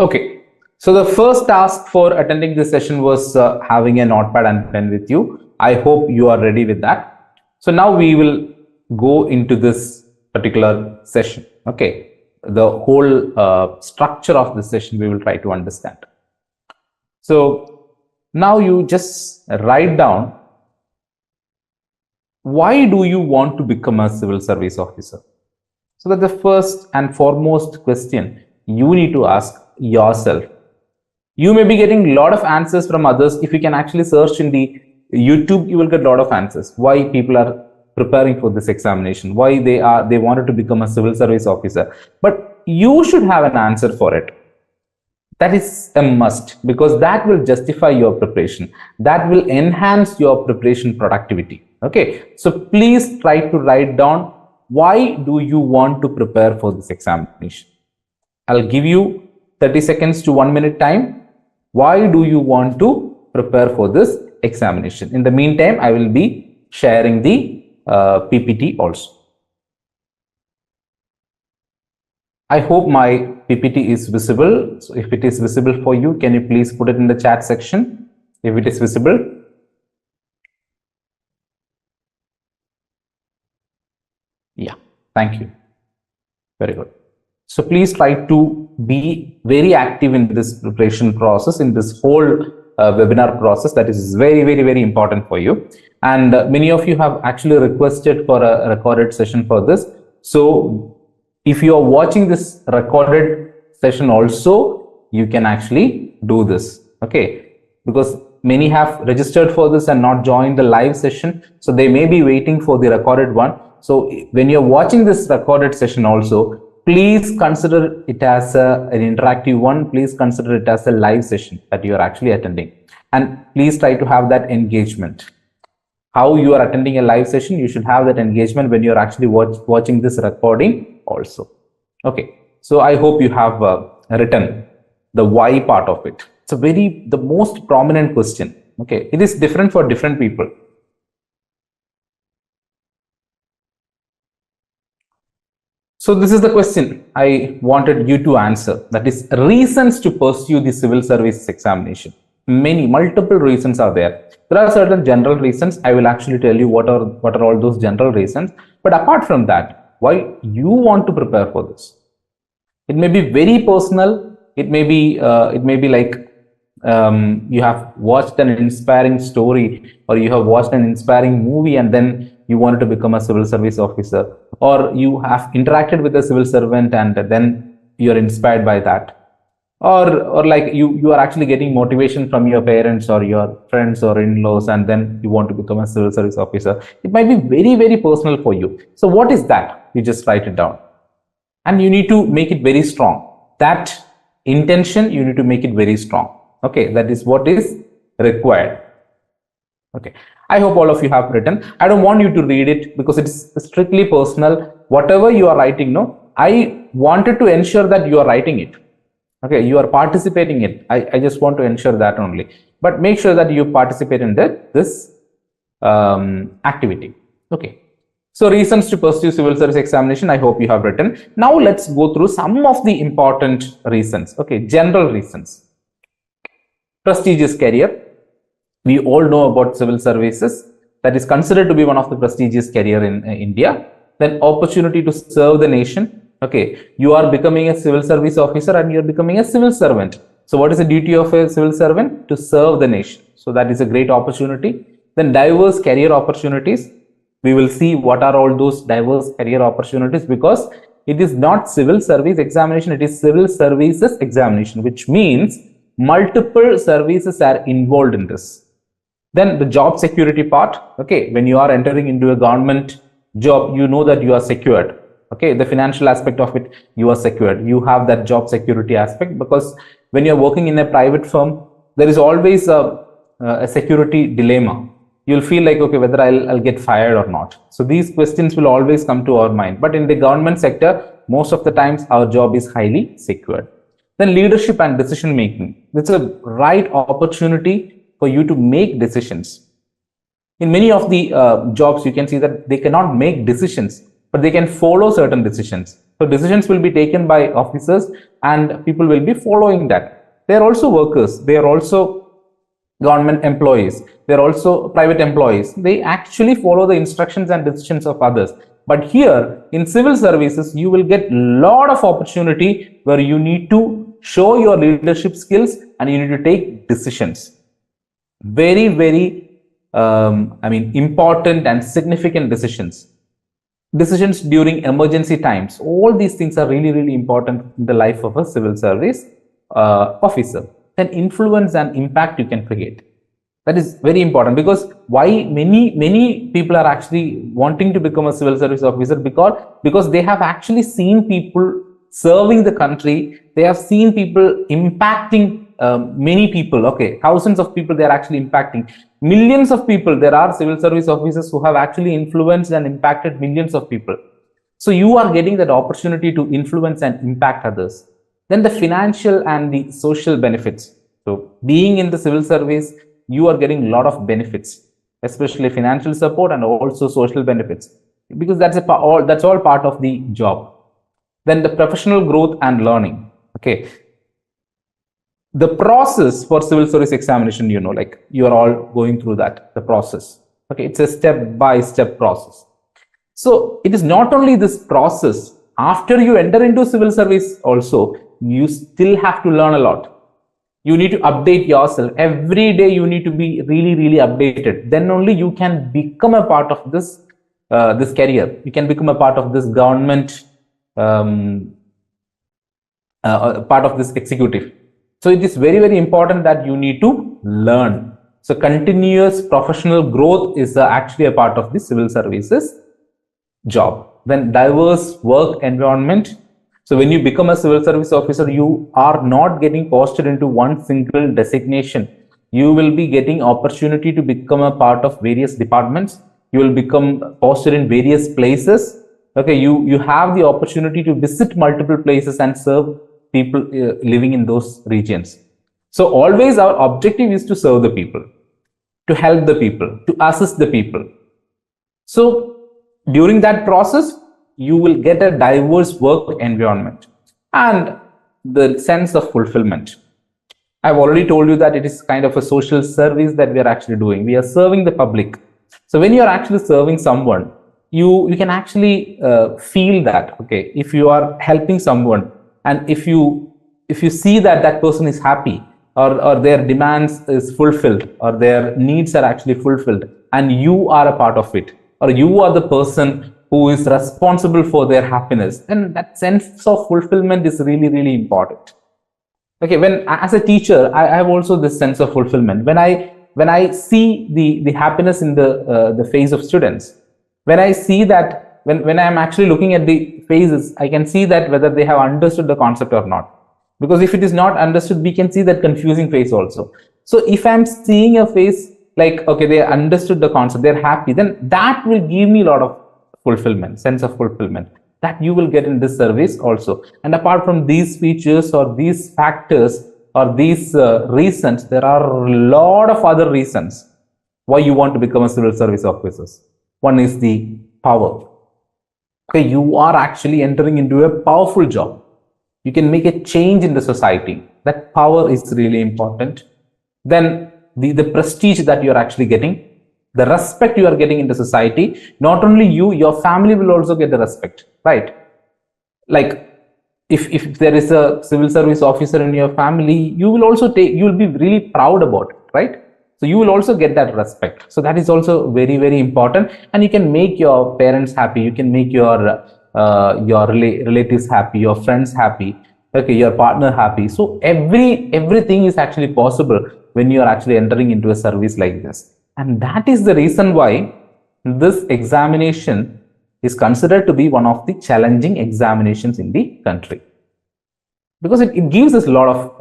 Okay, so the first task for attending this session was having a notepad and pen with you. I hope you are ready with that. So now we will go into this particular session. Okay, the whole structure of the session we will try to understand. So now you just write down, why do you want to become a civil service officer? So that the first and foremost question you need to ask yourself. You may be getting a lot of answers from others. If you can actually search in the YouTube, you will get a lot of answers. Why people are preparing for this examination, why they wanted to become a civil service officer. But you should have an answer for it. That is a must, because that will justify your preparation. That will enhance your preparation productivity. Okay, so please try to write down, why do you want to prepare for this examination? I'll give you 30 seconds to 1 minute time. Why do you want to prepare for this examination? In the meantime, I will be sharing the PPT also. I hope my PPT is visible. So if it is visible for you, can you please put it in the chat section if it is visible? Yeah, thank you. Very good. So please try to be very active in this preparation process, in this whole webinar process. That is very, very, very important for you. And many of you have actually requested for a recorded session for this. So if you are watching this recorded session also, you can actually do this. Okay, because many have registered for this and not joined the live session. So they may be waiting for the recorded one. So when you're watching this recorded session also, please consider it as an interactive one. Please consider it as a live session that you are actually attending. And please try to have that engagement. How you are attending a live session, you should have that engagement when you're actually watching this recording also. Okay, so I hope you have written the why part of it. It's the most prominent question. Okay, it is different for different people. So this is the question I wanted you to answer. That is reasons to pursue the civil service examination. Multiple reasons are there. There are certain general reasons. I will actually tell you what are all those general reasons. But apart from that, why you want to prepare for this? It may be very personal. It may be like you have watched an inspiring story, or you have watched an inspiring movie, and then you wanted to become a civil service officer, or you have interacted with a civil servant and then you're inspired by that. Or like you are actually getting motivation from your parents or your friends or in-laws, and then you want to become a civil service officer. It might be very, very personal for you. So what is that? You just write it down, and you need to make it very strong. That intention, you need to make it very strong. Okay, that is what is required. Okay, I hope all of you have written. I don't want you to read it because it's strictly personal. Whatever you are writing, I wanted to ensure that you are writing it. Okay, you are participating in it. I just want to ensure that only. But make sure that you participate in this activity. Okay. So reasons to pursue civil service examination, I hope you have written. Now let's go through some of the important reasons. Okay, general reasons. Prestigious career. We all know about civil services. That is considered to be one of the prestigious career in India. Then opportunity to serve the nation. Okay, you are becoming a civil service officer and you're becoming a civil servant. So what is the duty of a civil servant? To serve the nation. So that is a great opportunity. Then diverse career opportunities. We will see what are all those diverse career opportunities, because it is not civil service examination, it is civil services examination, which means multiple services are involved in this. Then the job security part. Okay, when you are entering into a government job, you know that you are secured. Okay, the financial aspect of it, you are secured. You have that job security aspect, because when you're working in a private firm, there is always a security dilemma. You'll feel like, okay, whether I'll get fired or not. So these questions will always come to our mind. But in the government sector, most of the times our job is highly secured. Then leadership and decision making. It's a right opportunity for you to make decisions. In many of the jobs, you can see that they cannot make decisions, but they can follow certain decisions. So decisions will be taken by officers and people will be following that. They are also workers. They are also government employees. They are also private employees. They actually follow the instructions and decisions of others. But here in civil services, you will get a lot of opportunity where you need to show your leadership skills and you need to take decisions. Very, very, important and significant decisions. Decisions during emergency times. All these things are really, really important in the life of a civil service officer. Then influence and impact you can create. That is very important, because why many people are actually wanting to become a civil service officer, because they have actually seen people serving the country. They have seen people impacting many people. Okay, thousands of people they are actually impacting. Millions of people. There are civil service officers who have actually influenced and impacted millions of people. So you are getting that opportunity to influence and impact others. Then the financial and the social benefits. So being in the civil service, you are getting a lot of benefits, especially financial support and also social benefits, because that's all part of the job. Then the professional growth and learning. Okay, the process for civil service examination, like you are all going through that, the process. Okay, it's a step-by-step process. So it is not only this process. After you enter into civil service also, you still have to learn a lot. You need to update yourself every day. You need to be really, really updated. Then only you can become a part of this this career. You can become a part of this government, part of this executive. So it is very, very important that you need to learn. So continuous professional growth is actually a part of the civil services job. Then diverse work environment. So when you become a civil service officer, you are not getting posted into one single designation. You will be getting opportunity to become a part of various departments. You will become posted in various places. Okay, you have the opportunity to visit multiple places and serve people living in those regions. So always our objective is to serve the people, to help the people, to assist the people. So during that process, you will get a diverse work environment and the sense of fulfillment. I've already told you that it is kind of a social service that we are actually doing. We are serving the public. So when you are actually serving someone, you can actually feel that, okay, if you are helping someone and if you see that that person is happy, or their demands is fulfilled, or their needs are actually fulfilled, and you are a part of it, or you are the person who is responsible for their happiness, then that sense of fulfillment is really, really important. Okay, when as a teacher, I have also this sense of fulfillment when I see the happiness in the face of students. When I see that, when I am actually looking at the faces, I can see that whether they have understood the concept or not. Because if it is not understood, we can see that confusing face also. So if I'm seeing a face like, okay, they understood the concept, they're happy, then that will give me a lot of fulfillment, sense of fulfillment that you will get in this service also. And apart from these features or these factors or these reasons, there are a lot of other reasons why you want to become a civil service officer. One is the power. Okay, you are actually entering into a powerful job. You can make a change in the society. That power is really important. Then the prestige that you are actually getting, the respect you are getting in the society. Not only you, your family will also get the respect, right? Like if there is a civil service officer in your family, you will be really proud about it, right? So you will also get that respect. So that is also very, very important. And you can make your parents happy. You can make your relatives happy, your friends happy, okay, your partner happy. So everything is actually possible when you are actually entering into a service like this. And that is the reason why this examination is considered to be one of the challenging examinations in the country, because it gives us a lot of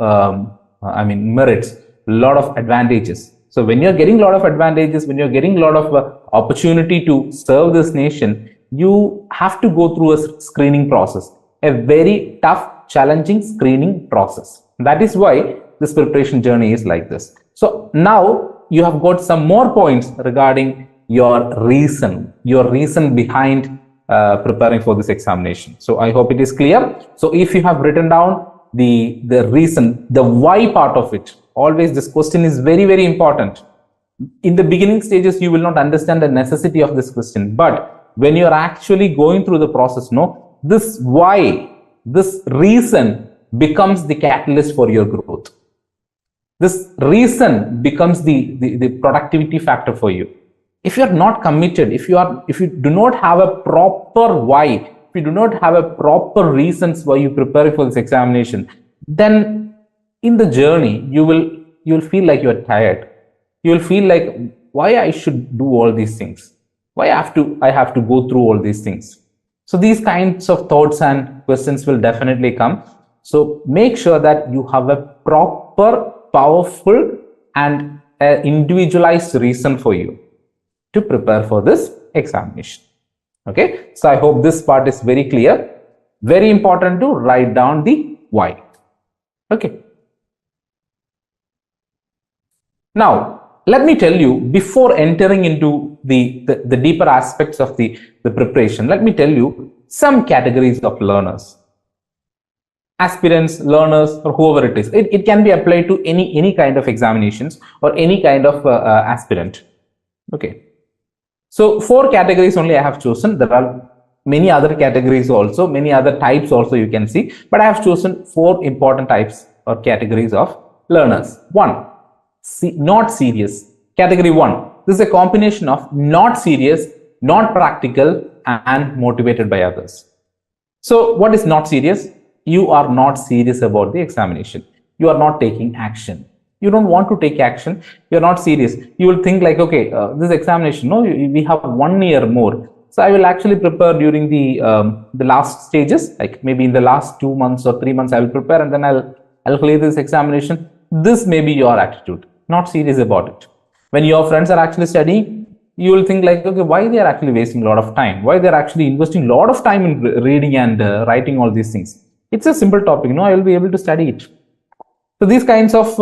merits, a lot of advantages. So when you're getting a lot of advantages, when you're getting a lot of opportunity to serve this nation, you have to go through a screening process, a very tough, challenging screening process. That is why this preparation journey is like this. So now you have got some more points regarding your reason behind preparing for this examination. So I hope it is clear. So if you have written down the reason, the why part of it, always this question is very, very important. In the beginning stages, you will not understand the necessity of this question, but when you are actually going through the process, no, this why, this reason becomes the catalyst for your growth. This reason becomes the productivity factor for you. If you are not committed, if you do not have a proper why, if you do not have a proper reasons why you prepare for this examination, then in the journey you will feel like you are tired. You will feel like, why I should do all these things? Why I have to go through all these things? So these kinds of thoughts and questions will definitely come. So make sure that you have a proper, powerful and individualized reason for you to prepare for this examination. Okay, so I hope this part is very clear. Very important to write down the why. Okay. Now, let me tell you, before entering into the deeper aspects of the preparation, let me tell you some categories of learners. Aspirants, learners, or whoever it is. It can be applied to any kind of examinations or any kind of aspirant. Okay. So 4 categories only I have chosen. There are many other categories also, many other types also you can see, but I have chosen 4 important types or categories of learners. 1, not serious. Category 1, this is a combination of not serious, not practical and motivated by others. So what is not serious? You are not serious about the examination. You are not taking action. You don't want to take action. You're not serious. You will think like, okay, this examination, no, we have 1 year more. So I will actually prepare during the last stages, like maybe in the last 2 months or 3 months, I will prepare and then I'll clear this examination. This may be your attitude. Not serious about it. When your friends are actually studying, you will think like, okay, why they are actually wasting a lot of time? Why they're actually investing a lot of time in reading and writing all these things? It's a simple topic, I will be able to study it. So these kinds of,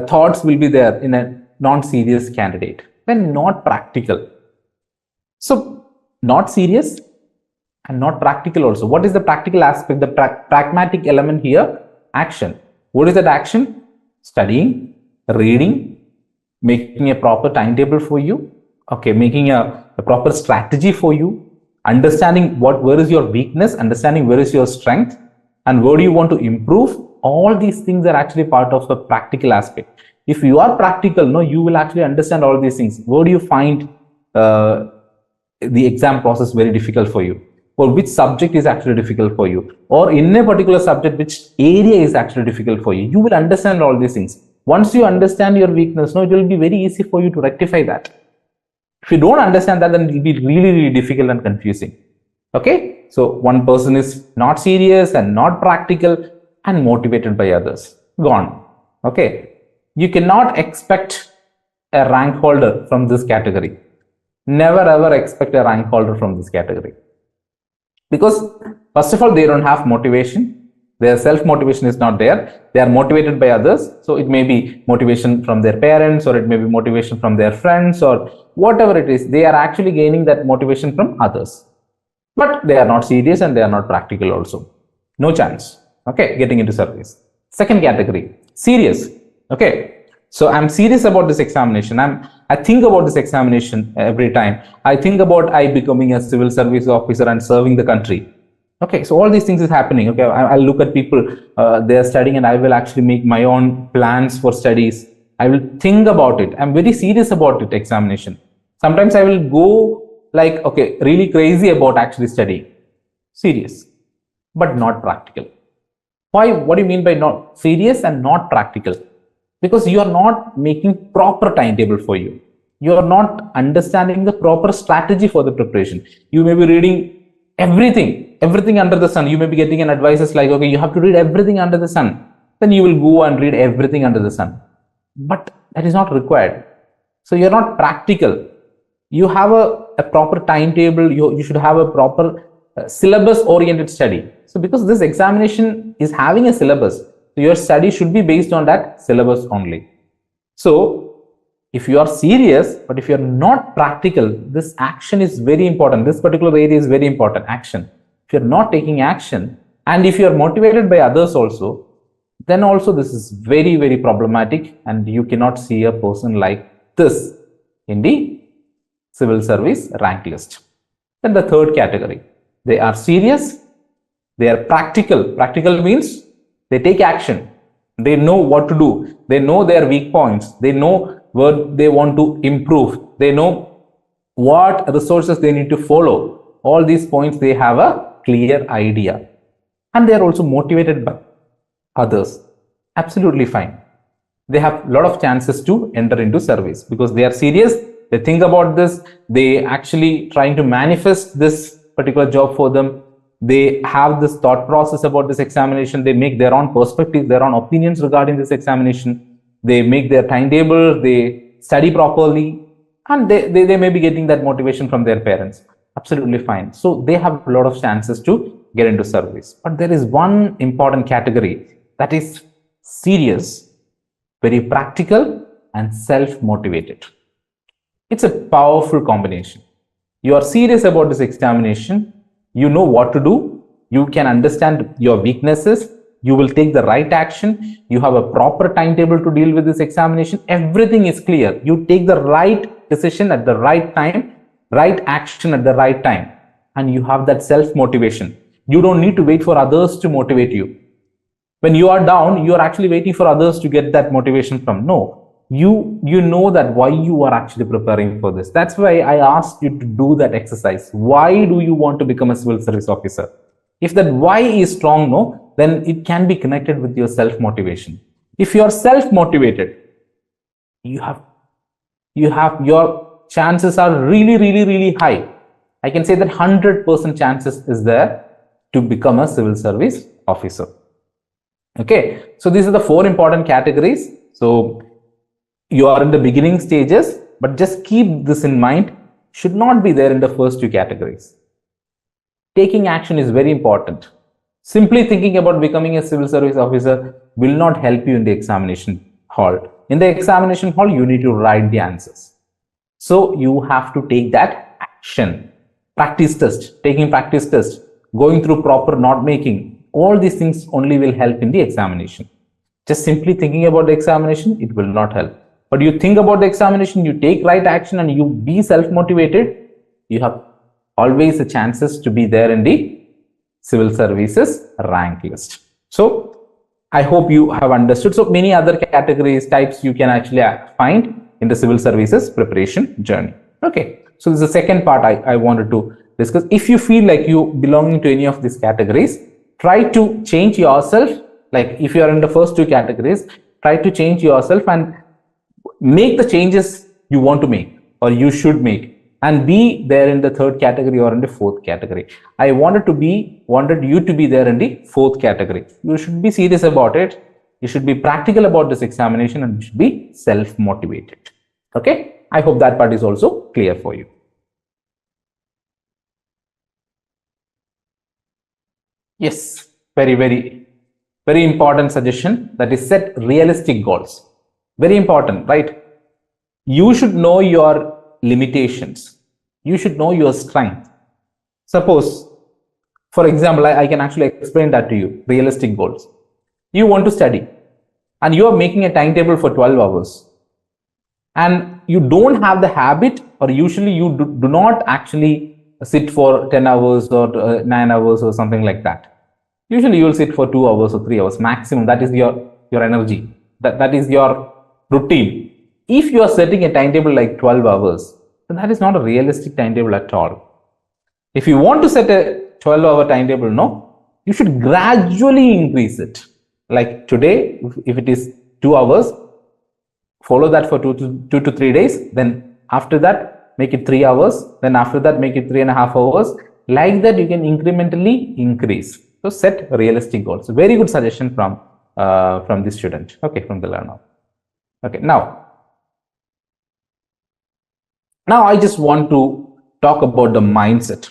thoughts will be there in a non-serious candidate, when not practical. So not serious and not practical also. What is the practical aspect, the pragmatic element here? Action. What is that action? Studying, reading, making a proper timetable for you, okay, making a proper strategy for you, understanding where is your weakness, understanding where is your strength, and where do you want to improve. All these things are actually part of the practical aspect. If you are practical, no, you will actually understand all these things. Where do you find the exam process very difficult for you, or which subject is actually difficult for you, or in a particular subject which area is actually difficult for you. You will understand all these things. Once you understand your weakness, no, it will be very easy for you to rectify that. If you don't understand that, then it will be really, really difficult and confusing. Okay, so one person is not serious and not practical and motivated by others. Gone. Okay, you cannot expect a rank holder from this category. Never ever expect a rank holder from this category, because first of all, they don't have motivation. Their self-motivation is not there. They are motivated by others. So it may be motivation from their parents, or it may be motivation from their friends, or whatever it is. They are actually gaining that motivation from others. But they are not serious and they are not practical also. No chance. Okay, getting into service. Second category, serious. Okay, so I'm serious about this examination. I think about this examination every time. I think about becoming a civil service officer and serving the country. Okay, so all these things is happening. Okay, I'll look at people, they are studying, and I will actually make my own plans for studies. I will think about it. I'm very serious about it, examination. Sometimes I will go like, okay, really crazy about actually studying. Serious, but not practical. Why? What do you mean by not serious and not practical? Because you are not making proper timetable for you. You are not understanding the proper strategy for the preparation. You may be reading everything under the sun. You may be getting an advice like, okay, you have to read everything under the sun. Then you will go and read everything under the sun. But that is not required. So you're not practical. You have a proper timetable. You should have a proper syllabus oriented study. So because this examination is having a syllabus, so your study should be based on that syllabus only. So If you are serious, but if you are not practical, this action is very important. This particular area is very important, action. If you're not taking action, and if you're motivated by others also, then also this is very, very problematic, and you cannot see a person like this in the civil service rank list. Then the third category, they are serious, they are practical. Practical means they take action, they know what to do, they know their weak points, they know what they want to improve, they know what resources they need to follow. All these points, they have a clear idea, and they are also motivated by others. Absolutely fine. They have a lot of chances to enter into service because they are serious, they think about this, they actually trying to manifest this particular job for them, they have this thought process about this examination, they make their own perspectives, their own opinions regarding this examination, they make their timetable, they study properly, and they may be getting that motivation from their parents. Absolutely fine. So they have a lot of chances to get into service. But there is one important category, that is serious, very practical, and self-motivated. It's a powerful combination. You are serious about this examination, you know what to do, you can understand your weaknesses, you will take the right action, you have a proper timetable to deal with this examination, everything is clear, you take the right decision at the right time, right action at the right time, and you have that self-motivation. You don't need to wait for others to motivate you. When you are down, you are actually waiting for others to get that motivation from. No, you know that why you are actually preparing for this. That's why I asked you to do that exercise. Why do you want to become a civil service officer? If that why is strong, no, then it can be connected with your self-motivation. If you are self-motivated, you have your chances are really high. I can say that 100% chances is there to become a civil service officer. Okay, so these are the 4 important categories. So you are in the beginning stages, but just keep this in mind, should not be there in the first 2 categories. Taking action is very important. Simply thinking about becoming a civil service officer will not help you in the examination hall. In the examination hall, you need to write the answers. So you have to take that action. Practice test, taking practice test, going through proper note making, all these things only will help in the examination. Just simply thinking about the examination, it will not help. But you think about the examination, you take right action, and you be self-motivated, you have always the chances to be there in the civil services rank list. So I hope you have understood. So many other categories, types you can actually find in the civil services preparation journey. Okay, so this is the second part I wanted to discuss. If you feel like you belonging to any of these categories, try to change yourself. Like if you are in the first 2 categories, try to change yourself and make the changes you want to make or you should make, and be there in the 3rd category or in the 4th category. I wanted you to be there in the 4th category. You should be serious about it, you should be practical about this examination, and you should be self-motivated. Okay, I hope that part is also clear for you. Yes, very important suggestion, that is set realistic goals. Very important, right? You should know your limitations. You should know your strength. Suppose, for example, I can actually explain that to you. Realistic goals. You want to study and you are making a timetable for 12 hours, and you don't have the habit, or usually you do not actually sit for 10 hours or 9 hours or something like that. Usually you will sit for 2 hours or 3 hours maximum. That is your energy. That is your routine. If you are setting a timetable like 12 hours, then that is not a realistic timetable at all. If you want to set a 12-hour timetable, no, you should gradually increase it. Like today, if it is 2 hours, follow that for 2 to 3 days. Then after that, make it 3 hours. Then after that, make it 3.5 hours. Like that, you can incrementally increase. So set realistic goals. Very good suggestion from the student. Okay, from the learner. Okay, now I just want to talk about the mindset.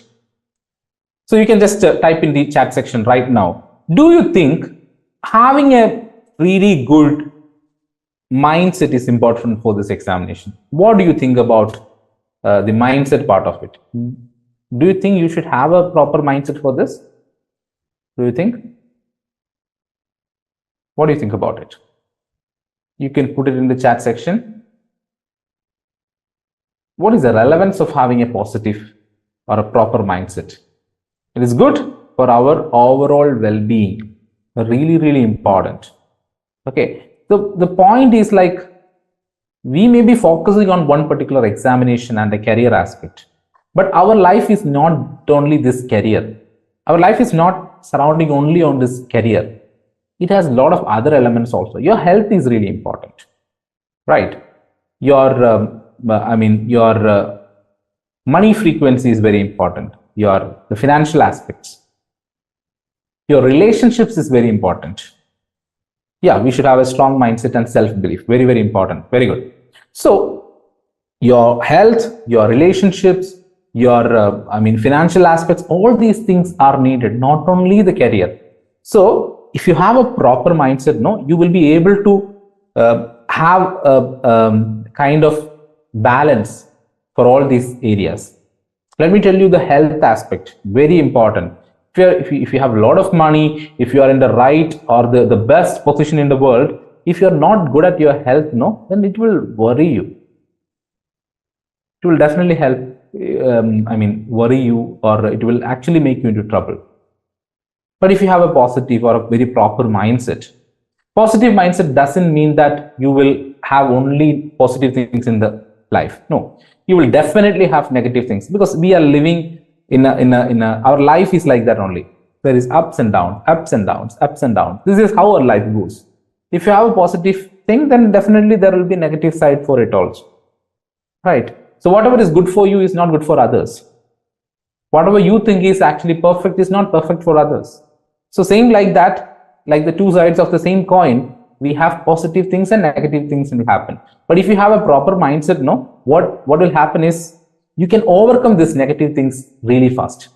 So you can just type in the chat section right now. Do you think having a really good mindset is important for this examination. What do you think about the mindset part of it? Do you think you should have a proper mindset for this? Do you think? What do you think about it? You can put it in the chat section. What is the relevance of having a positive or a proper mindset? It is good for our overall well-being. Really, really important. Okay. The point is like, we may be focusing on one particular examination and the career aspect, but our life is not only this career. Our life is not surrounding only on this career. It has a lot of other elements also. Your health is really important, right? Your your money frequency is very important. The financial aspects, your relationships is very important. Yeah, we should have a strong mindset and self-belief. Very, very important. Very good. So your health, your relationships, your financial aspects, all these things are needed, not only the career. So if you have a proper mindset, no, you will be able to have a kind of balance for all these areas. Let me tell you the health aspect, very important. If you have a lot of money, if you are in the right or the best position in the world, if you're not good at your health, no, then it will worry you. It will definitely help, worry you, or it will actually make you into trouble. But if you have a positive or a very proper mindset, positive mindset doesn't mean that you will have only positive things in the life. No, you will definitely have negative things, because we are living our life is like that only. There is ups and downs, ups and downs, ups and downs. This is how our life goes. If you have a positive thing, then definitely there will be negative side for it also, right? So whatever is good for you is not good for others. Whatever you think is actually perfect is not perfect for others. So same like that, like the two sides of the same coin, we have positive things and negative things will happen. But if you have a proper mindset, no, what will happen is you can overcome these negative things really fast.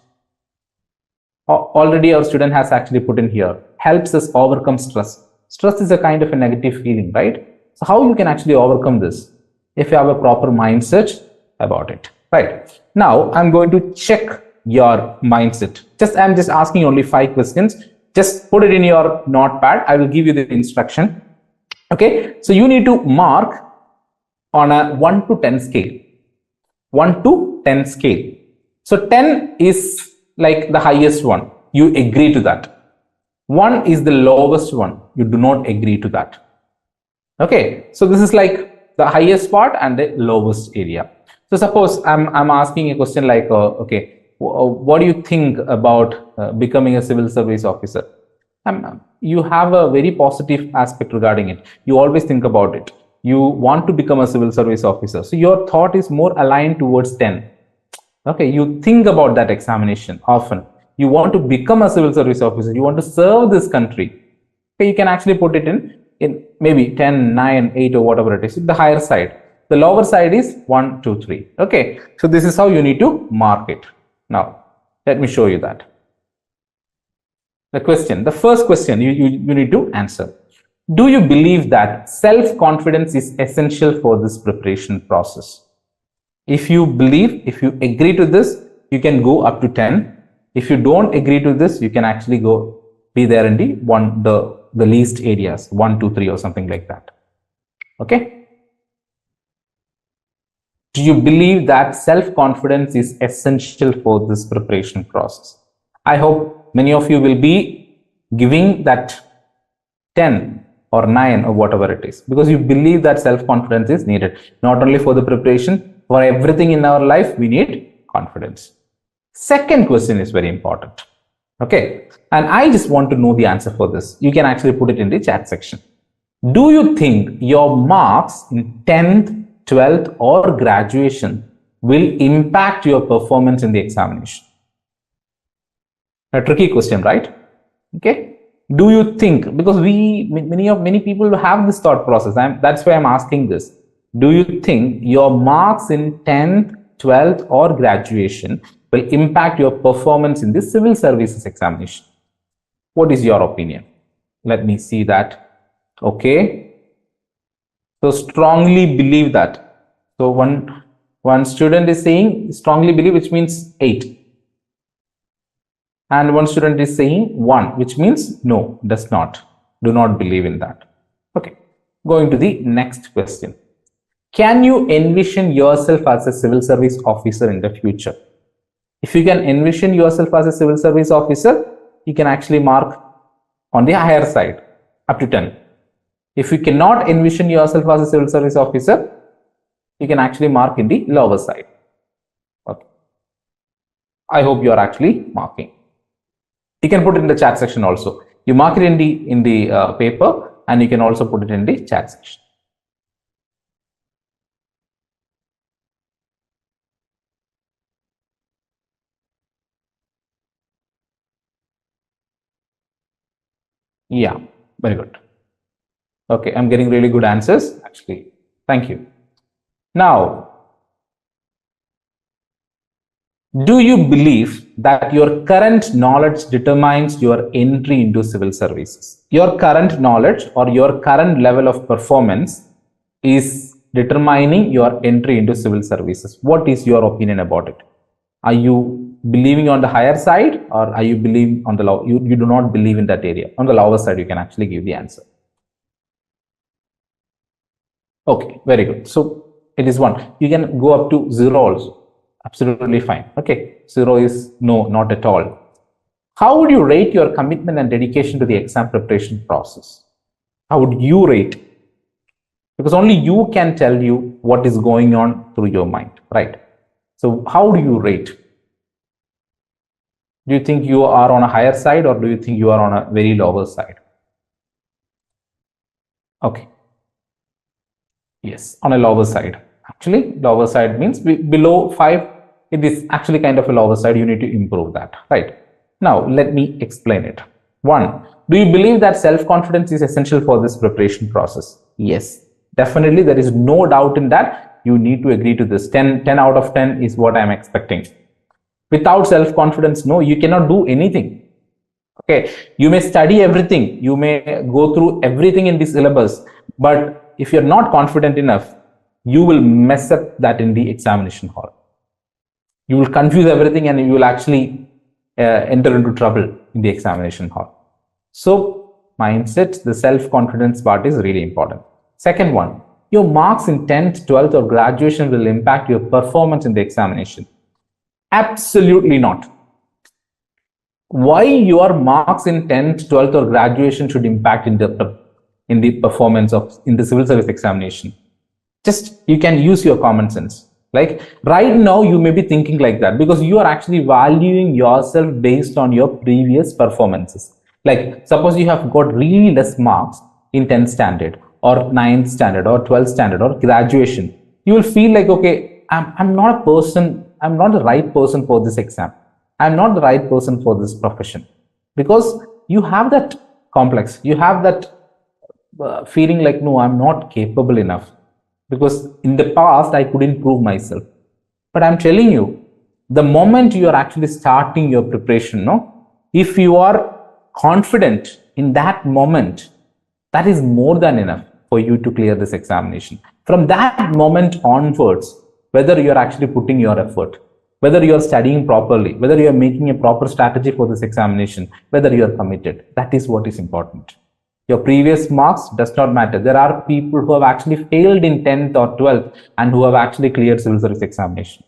Already our student has actually put in here, helps us overcome stress. Stress is a kind of a negative feeling, right? So how you can actually overcome this? If you have a proper mindset about it, right? Now I'm going to check your mindset. I'm just asking only 5 questions. Just put it in your notepad. I will give you the instruction. Okay, so you need to mark on a 1 to 10 scale. 1 to 10 scale. So 10 is like the highest one. You agree to that. 1 is the lowest one. You do not agree to that. Okay, so this is like the highest part and the lowest area. So suppose I'm asking a question like, okay, what do you think about becoming a civil service officer? You have a very positive aspect regarding it. You always think about it. You want to become a civil service officer. So your thought is more aligned towards 10. Okay, you think about that examination often. You want to become a civil service officer. You want to serve this country. Okay, you can actually put it in maybe 10, 9, 8 or whatever it is, the higher side. The lower side is 1, 2, 3. Okay, so this is how you need to mark it. Now, let me show you that. The first question you need to answer. Do you believe that self-confidence is essential for this preparation process? If you agree to this, you can go up to 10. If you don't agree to this, you can actually be there in the least areas, 1, 2, 3 or something like that. Okay. Do you believe that self-confidence is essential for this preparation process? I hope many of you will be giving that 10 or 9 or whatever it is, because you believe that self-confidence is needed, not only for the preparation, for everything in our life, we need confidence. Second question is very important. Okay, and I just want to know the answer for this. You can actually put it in the chat section. Do you think your marks in 10th, 12th or graduation will impact your performance in the examination? A tricky question, right? Okay. Do you think, because many people have this thought process, that's why I'm asking this. Do you think your marks in 10th, 12th or graduation will impact your performance in the civil services examination? What is your opinion? Let me see that. Okay. So strongly believe that. So one student is saying strongly believe, which means 8. And one student is saying 1, which means no, does not. Do not believe in that. Okay. Going to the next question. Can you envision yourself as a civil service officer in the future? If you can envision yourself as a civil service officer, you can actually mark on the higher side up to 10. If you cannot envision yourself as a civil service officer, you can actually mark in the lower side. Okay. I hope you are actually marking. You can put it in the chat section also. You mark it in the paper, and you can also put it in the chat section. Yeah, very good. Okay, I'm getting really good answers actually. Thank you. Now, do you believe that your current knowledge determines your entry into civil services? Your current knowledge or your current level of performance is determining your entry into civil services. What is your opinion about it? Are you believing on the higher side, or are you believing on the low? You do not believe in that area. On the lower side, you can actually give the answer. Okay, very good. So it is 1. You can go up to 0 also. Absolutely fine. Okay, 0 is no, not at all. How would you rate your commitment and dedication to the exam preparation process? How would you rate? Because only you can tell you what is going on through your mind, right? So how do you rate? Do you think you are on a higher side, or do you think you are on a very lower side? Okay. Yes, on a lower side. Actually, lower side means below 5. It is actually kind of a lower side. You need to improve that, right? Now, let me explain it. 1, do you believe that self-confidence is essential for this preparation process? Yes, definitely. There is no doubt in that. You need to agree to this. 10 out of 10 is what I'm expecting. Without self-confidence, no, you cannot do anything. Okay, you may study everything, you may go through everything in the syllabus, but if you're not confident enough, you will mess up that in the examination hall. You will confuse everything, and you will actually enter into trouble in the examination hall. So mindset, the self-confidence part is really important. Second one, your marks in 10th, 12th or graduation will impact your performance in the examination. Absolutely not. Why your marks in 10th, 12th or graduation should impact in the performance in the civil service examination? Just you can use your common sense. Like right now you may be thinking like that because you are actually valuing yourself based on your previous performances. Like suppose you have got really less marks in 10th standard or 9th standard or 12th standard or graduation, you will feel like, okay, I'm not the right person for this exam. I'm not the right person for this profession, because you have that complex. You have that feeling like, no, I'm not capable enough because in the past I couldn't prove myself. But I'm telling you, the moment you are actually starting your preparation, no, if you are confident in that moment, that is more than enough for you to clear this examination. From that moment onwards, whether you're actually putting your effort, whether you're studying properly, whether you're making a proper strategy for this examination, whether you're committed, that is what is important. Your previous marks does not matter. There are people who have actually failed in 10th or 12th and who have actually cleared civil service examination.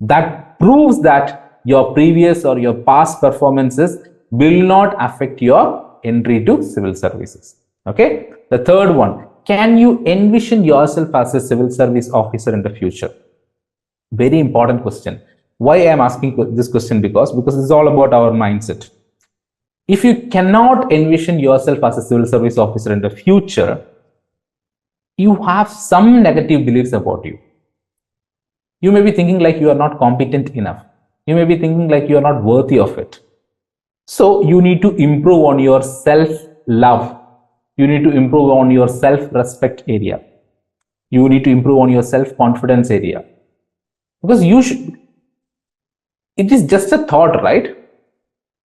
That proves that your previous or your past performances will not affect your entry to civil services. Okay. The third one, can you envision yourself as a civil service officer in the future? Very important question. Why I am asking this question? Because it's all about our mindset. If you cannot envision yourself as a civil service officer in the future, you have some negative beliefs about you. You may be thinking like you are not competent enough. You may be thinking like you are not worthy of it. So you need to improve on your self-love. You need to improve on your self-respect area. You need to improve on your self-confidence area. Because it is just a thought, right?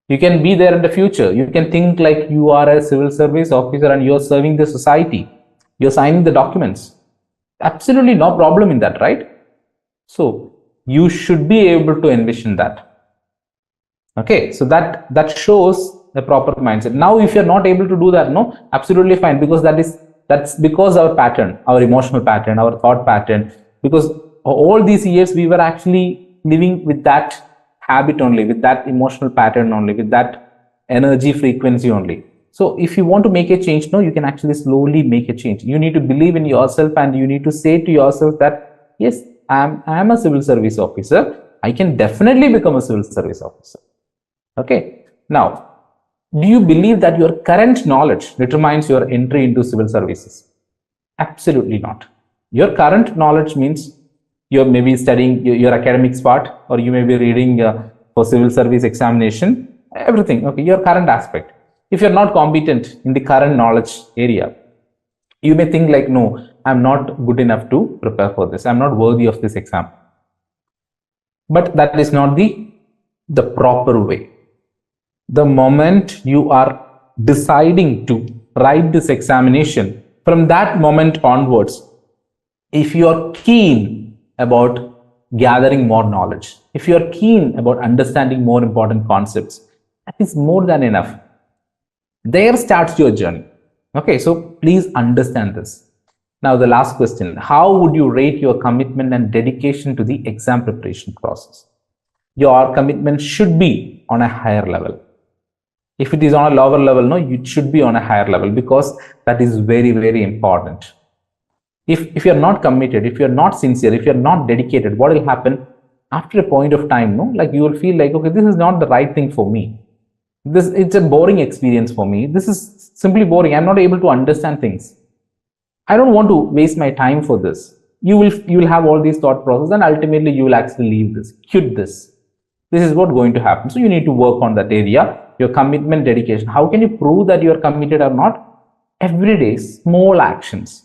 You can be there in the future. You can think like you are a civil service officer and you're serving the society. You're signing the documents. Absolutely no problem in that, right? So you should be able to envision that. Okay, so that shows the proper mindset. Now if you're not able to do that, no, absolutely fine, because that's because our pattern, our emotional pattern, our thought pattern, because all these years we were actually living with that habit only, with that emotional pattern only, with that energy frequency only. So if you want to make a change, no, you can actually slowly make a change. You need to believe in yourself, and you need to say to yourself that yes, I am a civil service officer. I can definitely become a civil service officer. Okay. Now, do you believe that your current knowledge determines your entry into civil services? Absolutely not. Your current knowledge means you're maybe studying your academics part, or you may be reading for civil service examination, everything. Okay, your current aspect. If you're not competent in the current knowledge area, you may think like, no, I'm not good enough to prepare for this. I'm not worthy of this exam. But that is not the proper way. The moment you are deciding to write this examination, from that moment onwards, if you are keen about gathering more knowledge, if you are keen about understanding more important concepts, that is more than enough. There starts your journey. Okay, so please understand this. Now, the last question: how would you rate your commitment and dedication to the exam preparation process? Your commitment should be on a higher level. If it is on a lower level, no, it should be on a higher level, because that is very, very important. If you're not committed, if you're not sincere, if you're not dedicated, what will happen after a point of time? No, like you will feel like, okay, this is not the right thing for me. It's a boring experience for me. This is simply boring. I'm not able to understand things. I don't want to waste my time for this. You will have all these thought processes, and ultimately you will actually leave this, quit this. This is what going to happen. So you need to work on that area, your commitment, dedication. How can you prove that you are committed or not? Every day, small actions,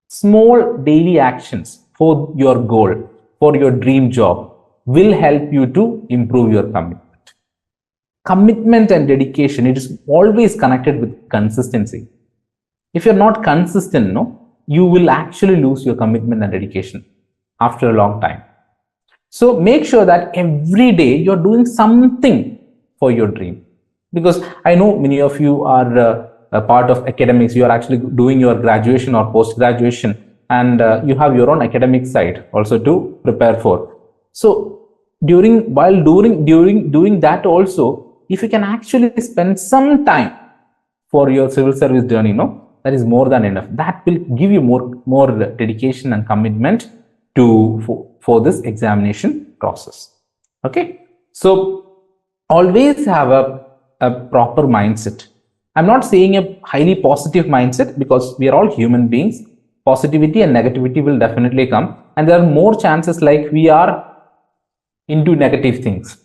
small daily actions for your goal, for your dream job, will help you to improve your commitment. Commitment and dedication, it is always connected with consistency. If you're not consistent, no, you will actually lose your commitment and dedication after a long time. So make sure that every day you're doing something for your dream, because I know many of you are a part of academics. You are actually doing your graduation or post graduation, and you have your own academic side also to prepare for. So doing that also, if you can actually spend some time for your civil service journey, no, that is more than enough. That will give you more dedication and commitment for this examination process. Okay, so always have a proper mindset. I'm not saying a highly positive mindset, because we are all human beings. Positivity and negativity will definitely come, and there are more chances like we are into negative things.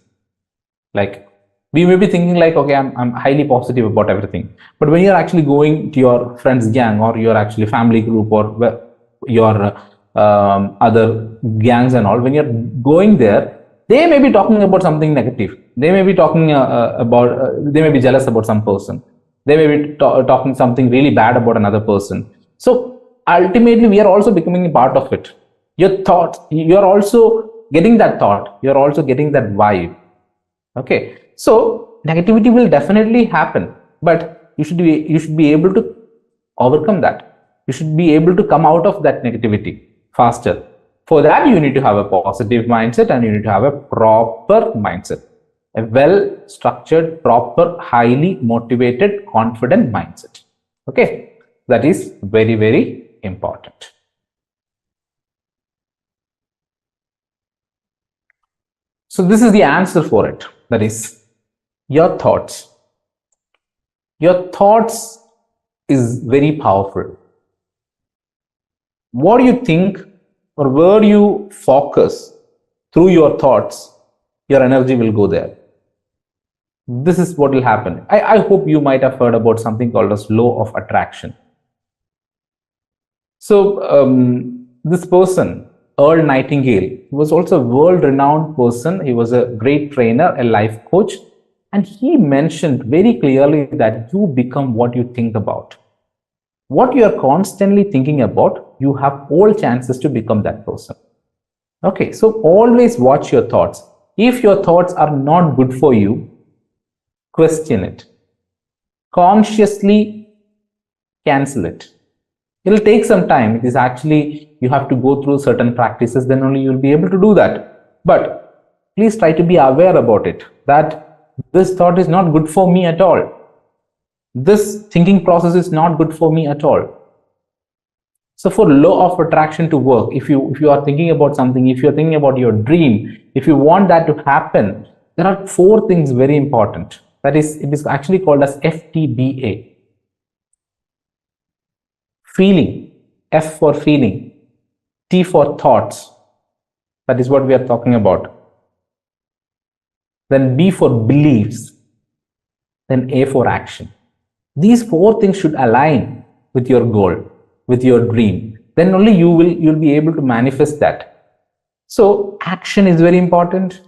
Like we may be thinking like, okay, I'm highly positive about everything, but when you're actually going to your friend's gang, or your actually family group, or your other gangs and all, when you're going there, they may be talking about something negative. They may be talking they may be jealous about some person. They may be talking something really bad about another person. So ultimately we are also becoming a part of it. Your thoughts, you're also getting that thought, you're also getting that vibe. Okay, so negativity will definitely happen, but you should be able to overcome that. You should be able to come out of that negativity faster. For that, you need to have a positive mindset, and you need to have a proper mindset, a well structured, proper, highly motivated, confident mindset. Okay, that is very, very important. So this is the answer for it. That is your thoughts. Your thoughts is very powerful. What do you think, or where you focus through your thoughts, your energy will go there. This is what will happen. I hope you might have heard about something called as law of attraction. So this person, Earl Nightingale, he was also a world-renowned person. He was a great trainer, a life coach, and he mentioned very clearly that you become what you think about. What you are constantly thinking about, you have all chances to become that person. Okay, so always watch your thoughts. If your thoughts are not good for you, question it. Consciously cancel it. It'll take some time. It is actually, you have to go through certain practices, then only you'll be able to do that. But please try to be aware about it, that this thought is not good for me at all. This thinking process is not good for me at all. So for law of attraction to work, if you are thinking about something, if you're thinking about your dream, if you want that to happen, there are 4 things very important. That is, it is actually called as FTBA. Feeling, F for feeling, T for thoughts. That is what we are talking about. Then B for beliefs. Then A for action. These 4 things should align with your goal, with your dream. Then only you'll be able to manifest that. So action is very important.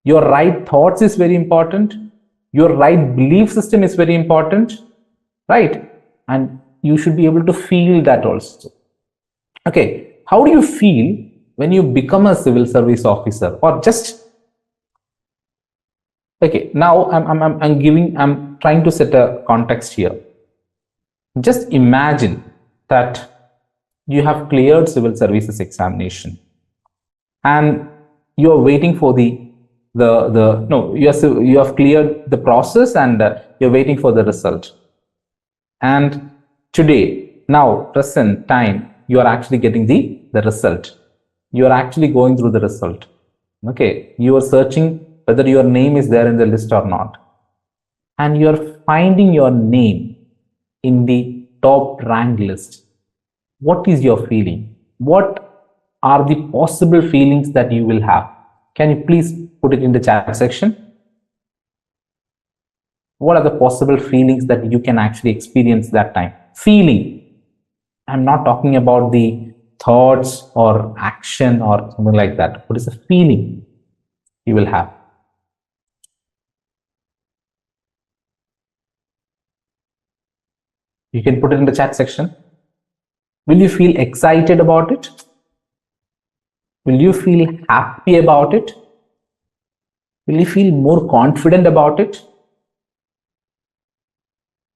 Your right thoughts is very important. Your right belief system is very important, right? And you should be able to feel that also. Okay, how do you feel when you become a civil service officer, or just, okay, now I'm trying to set a context here. Just imagine that you have cleared civil services examination and you are waiting for you have cleared the process and you're waiting for the result. And today, now, present time, you are actually getting the result. You are actually going through the result. Okay, you are searching whether your name is there in the list or not. And you are finding your name in the top rank list. What is your feeling? What are the possible feelings that you will have? Can you please put it in the chat section? What are the possible feelings that you can actually experience that time? Feeling. I'm not talking about the thoughts or action or something like that. What is the feeling you will have? You can put it in the chat section. Will you feel excited about it? Will you feel happy about it? Will you feel more confident about it?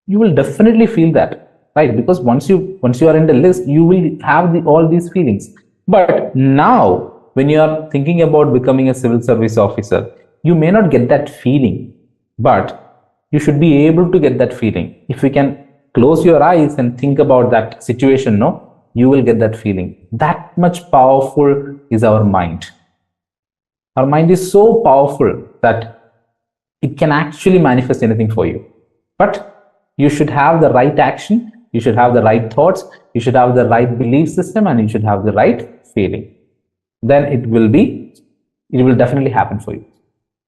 You will definitely feel that, right? Because once you are in the list, you will have all these feelings. But now, when you are thinking about becoming a civil service officer, you may not get that feeling, but you should be able to get that feeling. If you can close your eyes and think about that situation, you will get that feeling. That much powerful is our mind. Our mind is so powerful that it can actually manifest anything for you. But you should have the right action, you should have the right thoughts, you should have the right belief system, and you should have the right feeling. Then it will definitely happen for you.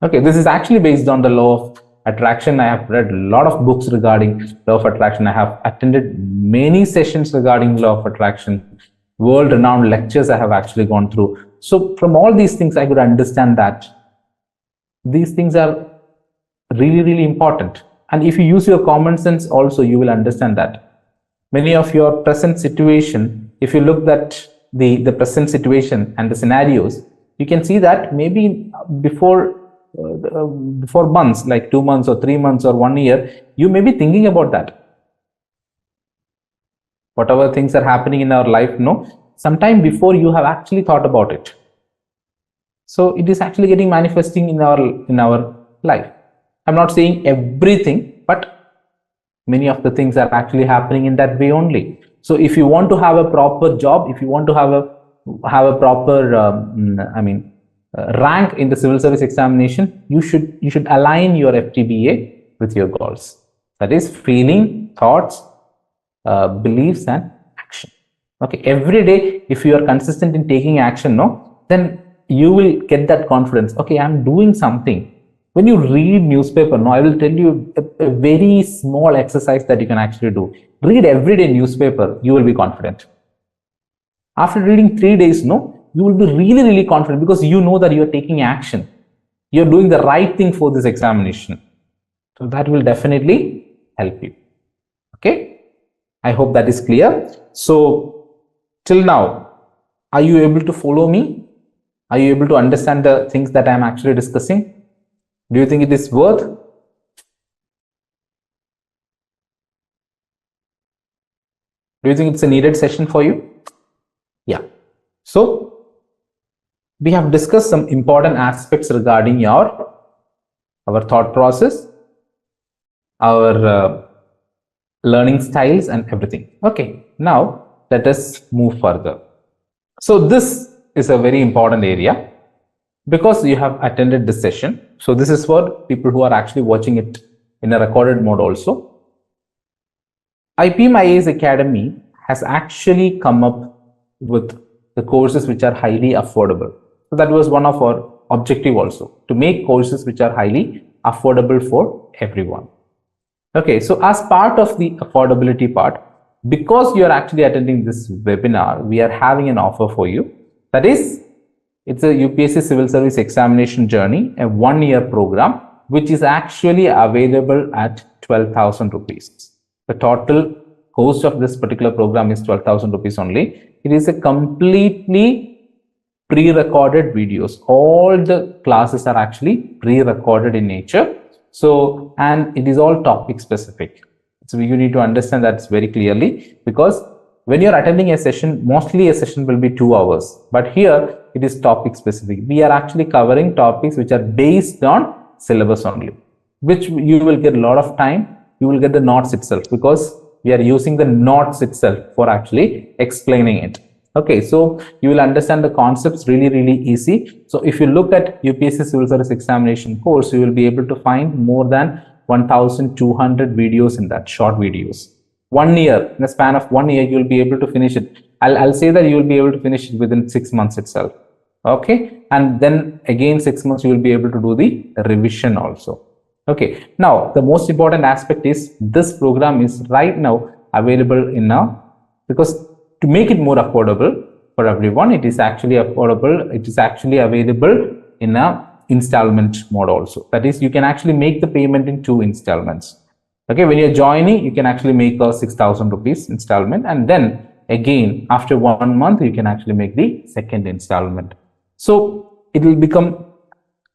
Okay, this is actually based on the law of attraction. I have read a lot of books regarding law of attraction. I have attended many sessions regarding law of attraction, world-renowned lectures I have actually gone through. So from all these things, I could understand that these things are really, really important. And if you use your common sense also, you will understand that many of your present situation, if you look at the present situation and the scenarios, you can see that maybe before months, like 2 months or 3 months or 1 year, you may be thinking about that. Whatever things are happening in our life, sometime before you have actually thought about it. So it is actually getting manifesting in our life. I'm not saying everything, but many of the things are actually happening in that way only. So if you want to have a proper job, if you want to have a proper rank in the civil service examination, you should align your FTBA with your goals. That is feeling, thoughts, beliefs, and action. Okay, every day if you are consistent in taking action, then you will get that confidence. Okay, I'm doing something. When you read newspaper, I will tell you a very small exercise that you can actually do. Read everyday newspaper, you will be confident. After reading 3 days, you will be really, really confident, because you know that you are taking action. You're doing the right thing for this examination. So that will definitely help you. Okay, I hope that is clear. So till now, are you able to follow me? Are you able to understand the things that I am actually discussing? Do you think it is worth? Do you think it's a needed session for you? Yeah. So we have discussed some important aspects regarding our thought process, our learning styles and everything. Okay, now let us move further. So this is a very important area because you have attended this session. So this is for people who are actually watching it in a recorded mode also. IPM IAS Academy has actually come up with the courses which are highly affordable. So that was one of our objective also, to make courses which are highly affordable for everyone. Okay, so as part of the affordability part, because you are actually attending this webinar, we are having an offer for you. That is, it's a UPSC Civil Service Examination Journey, a 1-year program, which is actually available at 12,000 rupees. The total cost of this particular program is 12,000 rupees only. It is a completely pre-recorded videos. All the classes are actually pre-recorded in nature. So, and it is all topic specific. So you need to understand that very clearly, because when you're attending a session, mostly a session will be 2 hours, but here it is topic specific. We are actually covering topics which are based on syllabus only, which you will get a lot of time. You will get the notes itself, because we are using the notes itself for actually explaining it. Okay, so you will understand the concepts really easy. So if you look at UPSC Civil Service Examination course, you will be able to find more than 1,200 videos in that, short videos. 1 year, in the span of 1 year, you will be able to finish it. I'll say that you will be able to finish it within 6 months itself. Okay, and then again 6 months you will be able to do the revision also. Okay, now the most important aspect is this program is right now available in a, because to make it more affordable for everyone, it is actually affordable. It is actually available in a installment mode also. That is, you can actually make the payment in 2 installments. Okay, when you're joining, you can actually make a 6,000 rupees installment, and then again after 1 month you can actually make the second installment. So it will become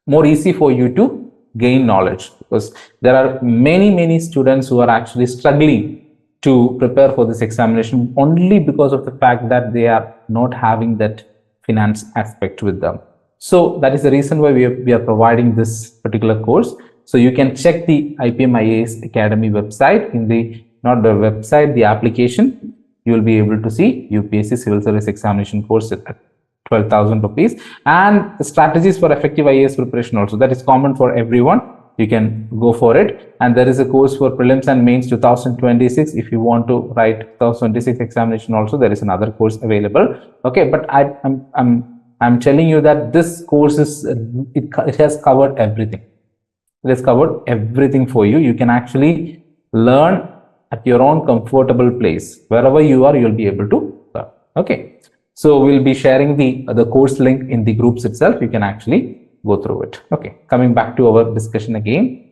more easy for you to gain knowledge, because there are many students who are actually struggling to prepare for this examination only because of the fact that they are not having that finance aspect with them. So that is the reason why we are providing this particular course. So you can check the IPM IAS Academy website. In the, not the website, the application, you will be able to see UPSC Civil Service Examination course at 12,000 rupees, and the strategies for effective IAS preparation also, that is common for everyone. You can go for it. And there is a course for prelims and mains 2026. If you want to write 2026 examination also, there is another course available. Okay, but I'm telling you that this course is it has covered everything. It has covered everything for you. You can actually learn at your own comfortable place. Wherever you are, you'll be able to learn. Okay, so we'll be sharing the course link in the groups itself. You can actually go through it. Okay, coming back to our discussion again.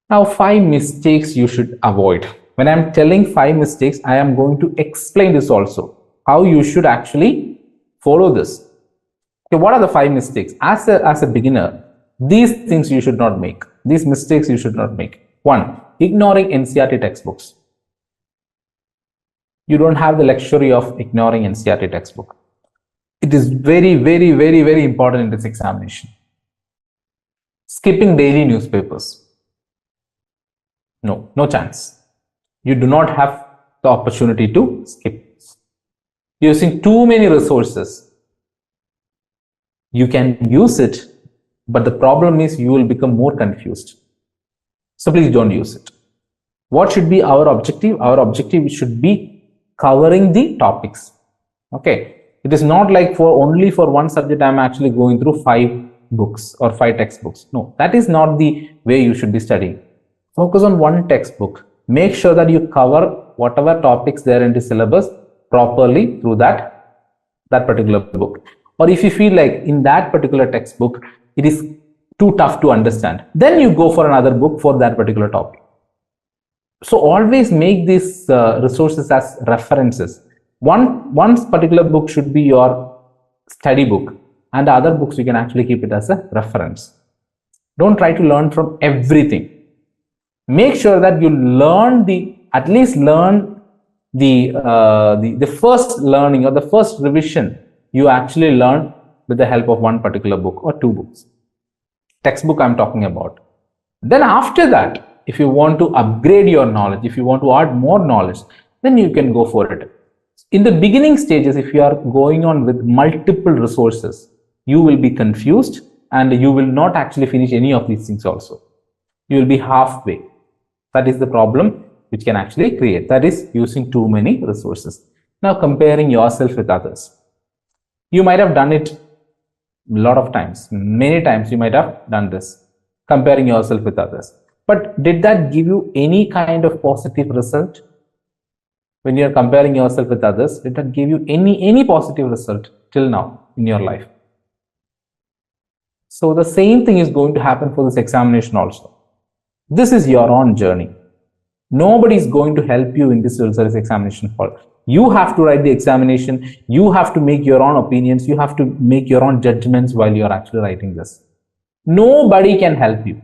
Now, 5 mistakes you should avoid. When I'm telling 5 mistakes, I am going to explain this also, how you should actually follow this. Okay, what are the 5 mistakes? As a beginner, these things you should not make. These mistakes you should not make. 1, ignoring NCERT textbooks. You don't have the luxury of ignoring NCERT textbook. It is very important in this examination. Skipping daily newspapers. No chance. You do not have the opportunity to skip. Using too many resources. You can use it, but the problem is you will become more confused. So please don't use it. What should be our objective? Our objective should be covering the topics. Okay. It is not like only for one subject I'm actually going through 5 books or 5 textbooks. No, that is not the way you should be studying. Focus on one textbook. Make sure that you cover whatever topics there in the syllabus properly through that particular book. Or if you feel like in that particular textbook it is too tough to understand, then you go for another book for that particular topic. So always make these resources as references. One particular book should be your study book, and the other books you can actually keep it as a reference. Don't try to learn from everything. Make sure that you learn at least learn the first learning or the first revision you actually learn with the help of one particular book or two books. Textbook I'm talking about. Then after that, if you want to upgrade your knowledge, if you want to add more knowledge, then you can go for it. In the beginning stages, if you are going on with multiple resources, you will be confused and you will not actually finish any of these things also. You will be halfway. That is the problem which can actually create. That is using too many resources. Now comparing yourself with others. You might have done it a lot of times. Many times you might have done this. Comparing yourself with others. But did that give you any kind of positive result? When you are comparing yourself with others, did that give you any positive result till now in your life? So the same thing is going to happen for this examination also. This is your own journey. Nobody is going to help you in this civil service examination hall. You have to write the examination. You have to make your own opinions. You have to make your own judgments while you are actually writing this. Nobody can help you.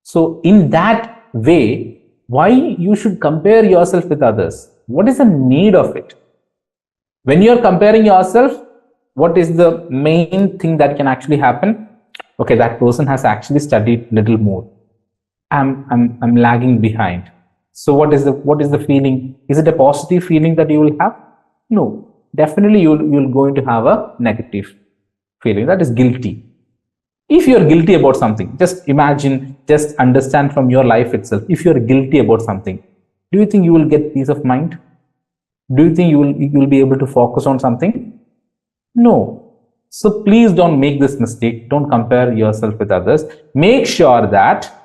So in that way, why you should compare yourself with others? What is the need of it? When you are comparing yourself, what is the main thing that can actually happen? Okay, that person has actually studied little more. I'm lagging behind. So what is the feeling? Is it a positive feeling that you will have? No, definitely you'll going to have a negative feeling. That is guilty. If you're guilty about something, just imagine, just understand from your life itself. If you're guilty about something, do you think you will get peace of mind? Do you think you will be able to focus on something? No. So please don't make this mistake. Don't compare yourself with others. Make sure that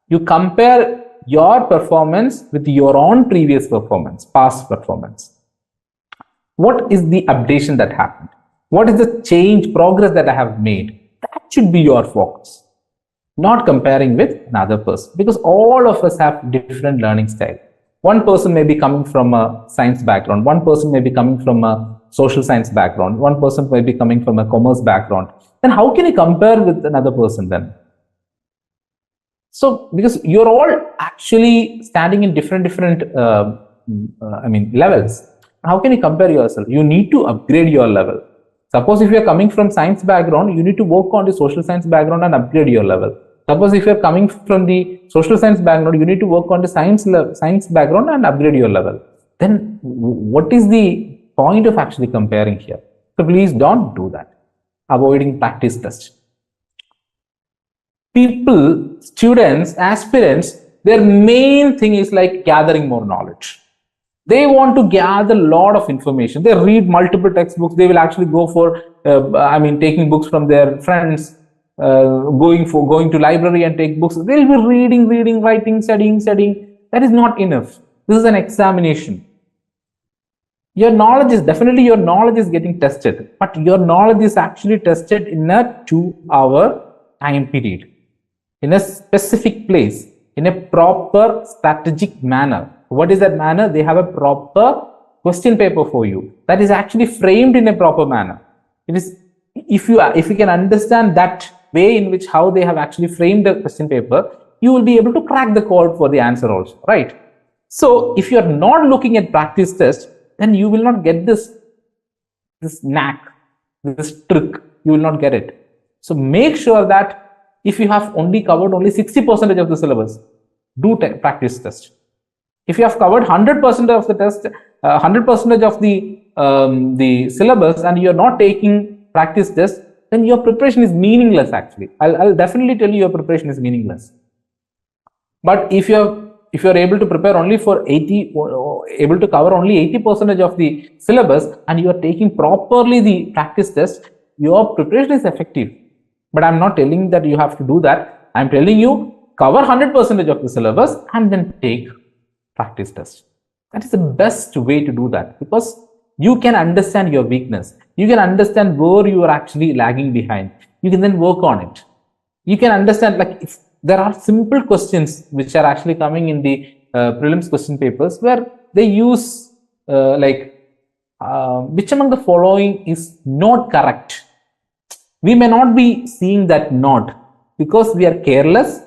you compare your performance with your own previous performance, past performance. What is the updation that happened? What is the change, progress that I have made? That should be your focus. Not comparing with another person, because all of us have different learning style. One person may be coming from a science background. One person may be coming from a social science background. One person may be coming from a commerce background. Then how can you compare with another person then? So, because you're all actually standing in different levels. How can you compare yourself? You need to upgrade your level. Suppose if you're coming from science background, you need to work on the social science background and upgrade your level. Suppose if you're coming from the social science background, you need to work on the science background and upgrade your level. Then what is the point of actually comparing here? So please don't do that. Avoiding practice test. People, students, aspirants, their main thing is like gathering more knowledge. They want to gather a lot of information. They read multiple textbooks. They will actually go for, taking books from their friends, going to library and take books. They'll be reading, writing, studying. That is not enough. This is an examination. Your knowledge is getting tested, but your knowledge is actually tested in a 2-hour time period, in a specific place, in a proper strategic manner. What is that manner? They have a proper question paper for you that is actually framed in a proper manner. It is, if you can understand that way in which how they have actually framed the question paper, you will be able to crack the code for the answer also, right? So if you are not looking at practice test, then you will not get this knack, this trick. You will not get it. So make sure that if you have only covered only 60% of the syllabus, do practice test. If you have covered 100% of the test, 100% of the syllabus, and you are not taking practice test, then your preparation is meaningless. Actually, I'll definitely tell you your preparation is meaningless. But if you're able to prepare only for able to cover only 80% of the syllabus, and you are taking properly the practice test, your preparation is effective. But I'm not telling that you have to do that. I'm telling you cover 100% of the syllabus and then take practice test. That is the best way to do that, because you can understand your weakness. You can understand where you are actually lagging behind. You can then work on it. You can understand, like, there are simple questions which are actually coming in the prelims question papers where they use which among the following is not correct. We may not be seeing that not because we are careless.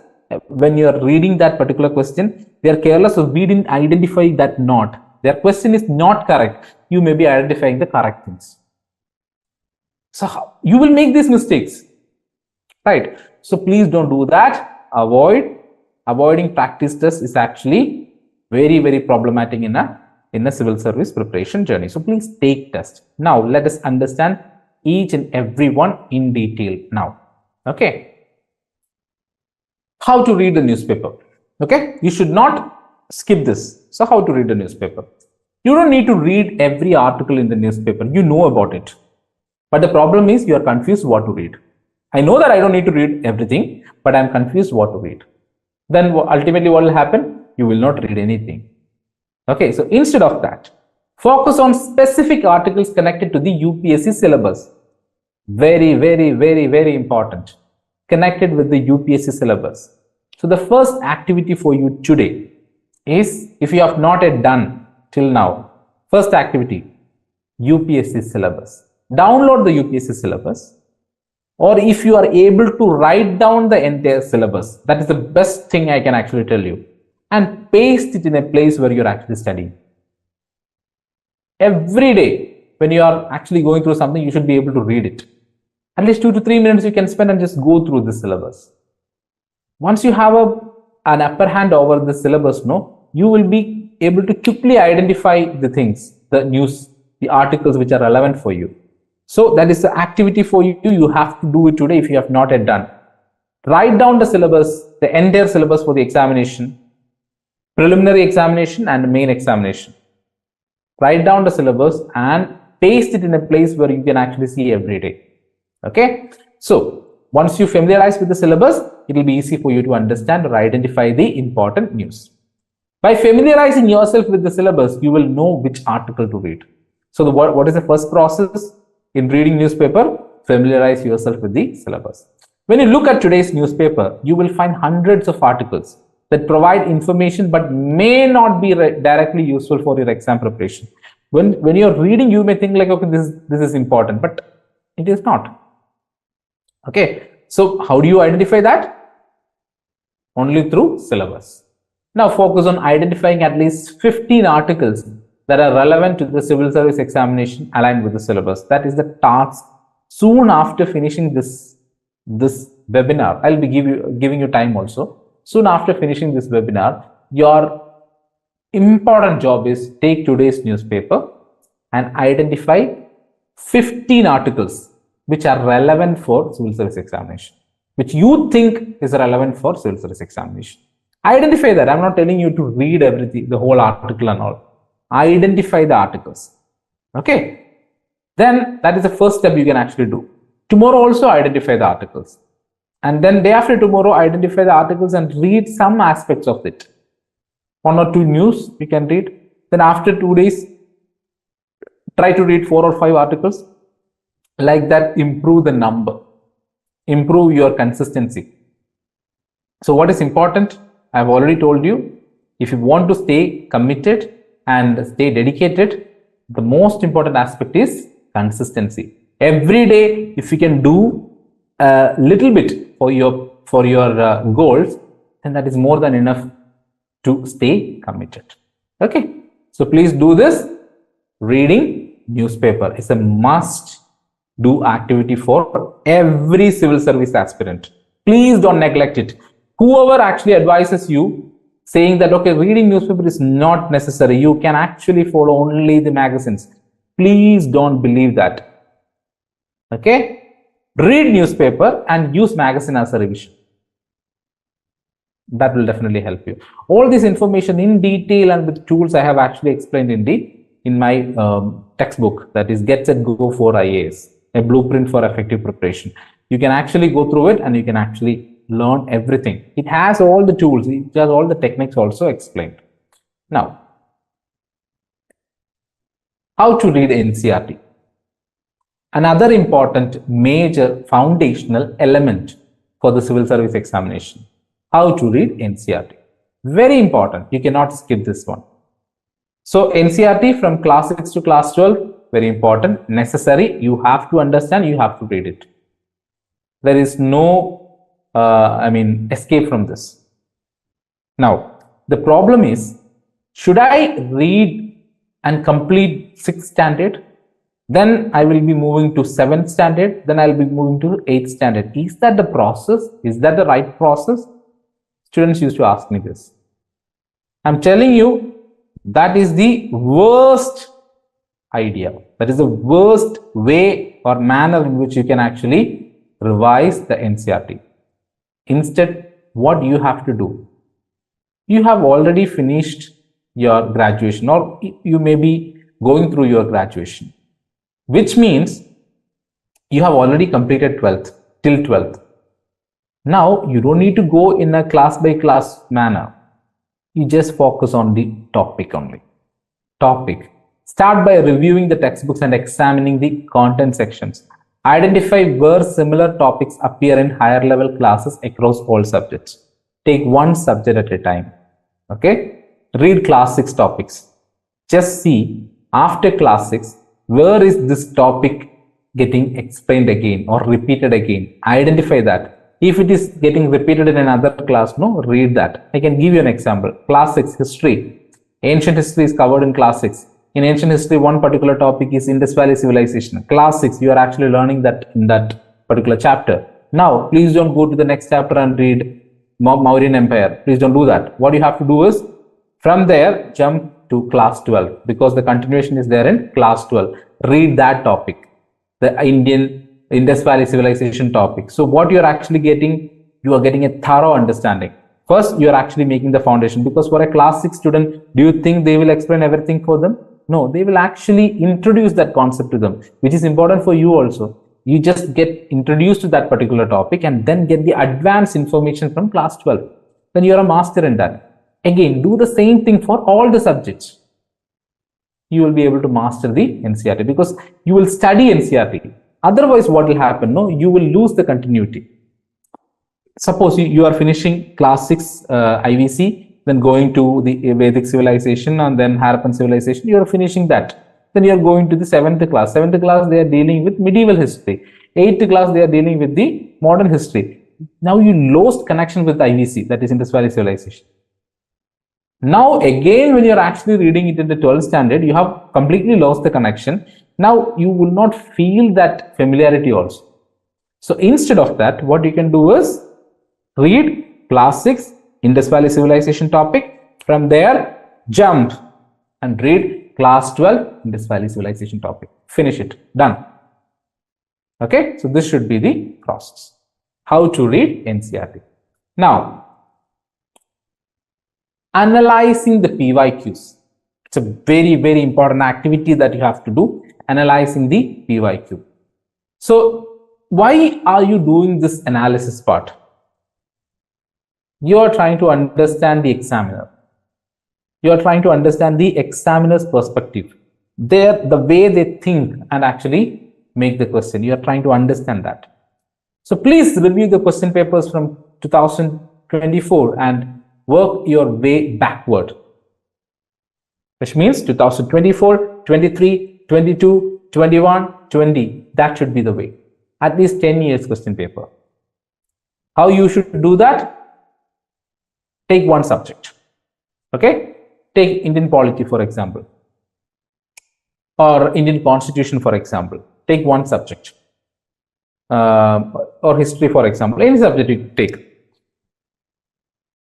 When you are reading that particular question, we are careless, so we didn't identify that not. Their question is not correct. You may be identifying the correct things. So you will make these mistakes, right? So please don't do that. Avoiding practice tests is actually very, very problematic in a civil service preparation journey. So please take test. Now let us understand each and every one in detail now. Okay. How to read the newspaper. Okay. You should not skip this. So how to read the newspaper. You don't need to read every article in the newspaper. You know about it. But the problem is you are confused what to read. I know that I don't need to read everything, but I'm confused what to read. Then ultimately what will happen? You will not read anything. Okay, so instead of that, focus on specific articles connected to the UPSC syllabus. Very, very, very, very important. Connected with the UPSC syllabus. So the first activity for you today is, if you have not yet done till now, first activity, UPSC syllabus. Download the UPSC syllabus, or if you are able to write down the entire syllabus, that is the best thing I can actually tell you, and paste it in a place where you're actually studying. Every day when you are actually going through something, you should be able to read it. At least 2 to 3 minutes you can spend and just go through the syllabus. Once you have an upper hand over the syllabus, you will be able to quickly identify the things, the news, the articles which are relevant for you. So that is the activity for you. You have to do it today if you have not yet done. Write down the syllabus, the entire syllabus for the examination, preliminary examination and main examination. Write down the syllabus and paste it in a place where you can actually see every day. Okay. So once you familiarize with the syllabus, it will be easy for you to understand or identify the important news. By familiarizing yourself with the syllabus, you will know which article to read. So what is the first process in reading newspaper? Familiarize yourself with the syllabus. When you look at today's newspaper, you will find hundreds of articles that provide information but may not be directly useful for your exam preparation. When you're reading, you may think like, okay, this is important, but it is not. Okay, so how do you identify that? Only through syllabus. Now focus on identifying at least 15 articles that are relevant to the civil service examination aligned with the syllabus. That is the task. Soon after finishing this webinar, I'll be giving you time also. Soon after finishing this webinar, your important job is take today's newspaper and identify 15 articles which are relevant for civil service examination, which you think is relevant for civil service examination. Identify that. I'm not telling you to read everything, the whole article and all. Identify the articles. Okay. Then that is the first step you can actually do. Tomorrow also identify the articles. And then day after tomorrow, identify the articles and read some aspects of it. 1 or 2 news you can read. Then after 2 days, try to read 4 or 5 articles. Like that, improve the number. Improve your consistency. So what is important? I've already told you, if you want to stay committed and stay dedicated, the most important aspect is consistency. Every day, if you can do a little bit for your goals, then that is more than enough to stay committed. Okay, so please do this. Reading newspaper is a must do activity for every civil service aspirant. Please don't neglect it. Whoever actually advises you saying that, okay, reading newspaper is not necessary, you can actually follow only the magazines, please don't believe that. Okay, read newspaper and use magazine as a revision. That will definitely help you. All this information in detail and with tools I have actually explained in my textbook, that is Get Set Go for IAS, a blueprint for effective preparation. You can actually go through it and you can actually learn everything. It has all the tools, it has all the techniques also explained. Now, how to read NCERT. Another important major foundational element for the civil service examination. How to read NCERT. Very important. You cannot skip this one. So NCERT from class 6 to class 12, very important, necessary. You have to understand, you have to read it. There is no, escape from this. Now, the problem is, should I read and complete 6th standard? Then I will be moving to 7th standard. Then I'll be moving to 8th standard. Is that the process? Is that the right process? Students used to ask me this. I'm telling you, that is the worst idea. That is the worst way or manner in which you can actually revise the NCERT. Instead, what you have to do? You have already finished your graduation, or you may be going through your graduation, which means you have already completed 12th till 12th. Now, you don't need to go in a class by class manner. You just focus on the topic only. Topic. Start by reviewing the textbooks and examining the content sections. Identify where similar topics appear in higher level classes across all subjects. Take one subject at a time. Okay? Read class 6 topics. Just see after class 6, where is this topic getting explained again or repeated again? Identify that. If it is getting repeated in another class, no, read that. I can give you an example. Class 6 history. Ancient history is covered in class 6. In ancient history, one particular topic is Indus Valley civilization. Class 6, you are actually learning that in that particular chapter. Now, please don't go to the next chapter and read Mauryan Empire. Please don't do that. What you have to do is, from there, jump to class 12, because the continuation is there in class 12. Read that topic, the Indus Valley civilization topic. So what you're actually getting, you are getting a thorough understanding. First, you're actually making the foundation, because for a class 6 student, do you think they will explain everything for them? No, they will actually introduce that concept to them, which is important for you also. You just get introduced to that particular topic and then get the advanced information from class 12. Then you're a master in that. Again, do the same thing for all the subjects. You will be able to master the NCERT, because you will study NCERT. Otherwise, what will happen? No, you will lose the continuity. Suppose you are finishing class 6 IVC, then going to the Vedic civilization and then Harappan civilization, you are finishing that. Then you are going to the 7th class. 7th class, they are dealing with medieval history. 8th class, they are dealing with the modern history. Now you lost connection with IVC, that is Indus Valley civilization. Now again, when you are actually reading it in the 12th standard, you have completely lost the connection. Now you will not feel that familiarity also. So instead of that, what you can do is read class 6 Indus Valley civilization topic. From there, jump and read class 12 Indus Valley civilization topic. Finish it. Done. Okay, so this should be the process. How to read NCERT. Now, analyzing the PYQs. It's a very, very important activity that you have to do, analyzing the PYQ. So, why are you doing this analysis part? You are trying to understand the examiner. You are trying to understand the examiner's perspective. The way they think and actually make the question. You are trying to understand that. So please review the question papers from 2024 and work your way backward. Which means 2024, 23, 22, 21, 20. That should be the way. At least 10 years question paper. How you should do that? Take one subject. Okay? Take Indian polity, for example, or Indian constitution, for example. Take one subject, or history, for example. Any subject you take.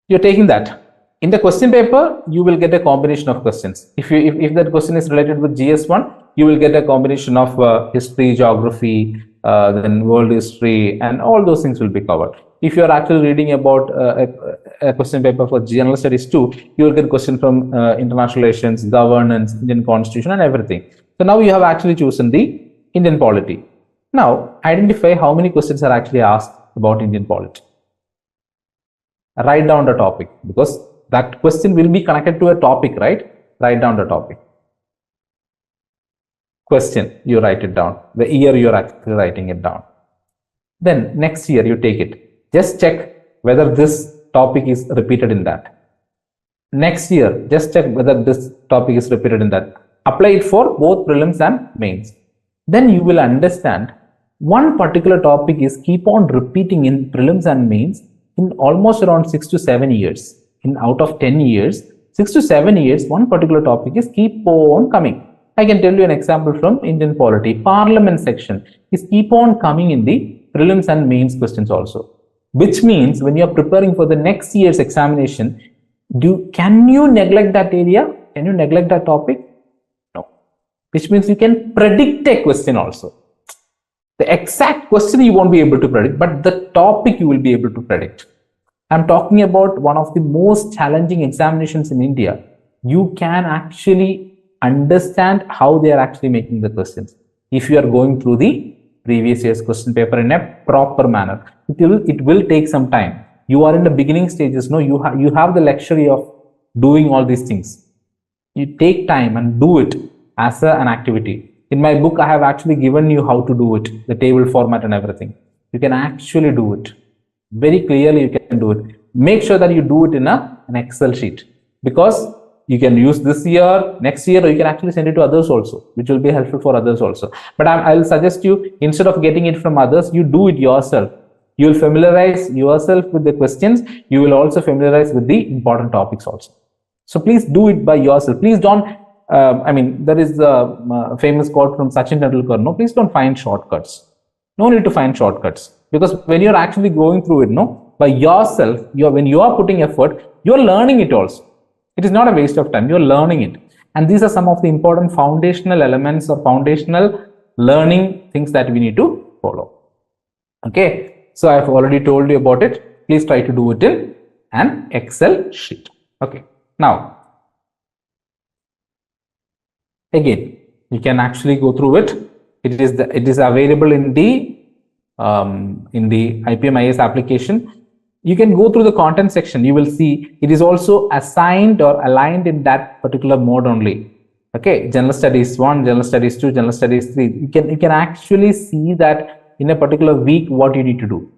You're taking that. In the question paper, you will get a combination of questions. If that question is related with GS1, you will get a combination of history, geography, then world history, and all those things will be covered. If you are actually reading about a question paper for general studies too, you will get question from international relations, governance, Indian constitution, and everything. So now you have actually chosen the Indian polity. Now identify how many questions are actually asked about Indian polity. Write down the topic, because that question will be connected to a topic, right? Write down the topic. Question, you write it down. The year you are actually writing it down. Then next year you take it. Just check whether this topic is repeated in that. Next year, just check whether this topic is repeated in that. Apply it for both prelims and mains. Then you will understand one particular topic is keep on repeating in prelims and mains in almost around 6 to 7 years. In out of 10 years, 6 to 7 years, one particular topic is keep on coming. I can tell you an example from Indian polity. Parliament section is keep on coming in the prelims and mains questions also. Which means when you are preparing for the next year's examination, can you neglect that area? Can you neglect that topic? No. Which means you can predict a question also. The exact question you won't be able to predict, but the topic you will be able to predict. I'm talking about one of the most challenging examinations in India. You can actually understand how they are actually making the questions if you are going through the previous year's question paper in a proper manner. It will take some time. You are in the beginning stages. No, you have the luxury of doing all these things. You take time and do it as an activity. In my book, I have actually given you how to do it, the table format and everything. You can actually do it. Very clearly, you can do it. Make sure that you do it in an Excel sheet, because you can use this year, next year, or you can actually send it to others also, which will be helpful for others also. But I'll suggest you, instead of getting it from others, you do it yourself. You will familiarize yourself with the questions. You will also familiarize with the important topics also. So please do it by yourself. Please don't, there is a famous quote from Sachin Tendulkar, no, please don't find shortcuts. No need to find shortcuts, because when you're actually going through it, no, by yourself, when you are putting effort, you're learning it also. It is not a waste of time. You're learning it. And these are some of the important foundational elements or foundational learning things that we need to follow. Okay. So I've already told you about it. Please try to do it in an Excel sheet. Okay. Now, again, you can actually go through it. It is available in the IPM IAS application. You can go through the content section. You will see it is also assigned or aligned in that particular mode only. Okay, General Studies 1, General Studies 2, General Studies 3. You can actually see that in a particular week what you need to do.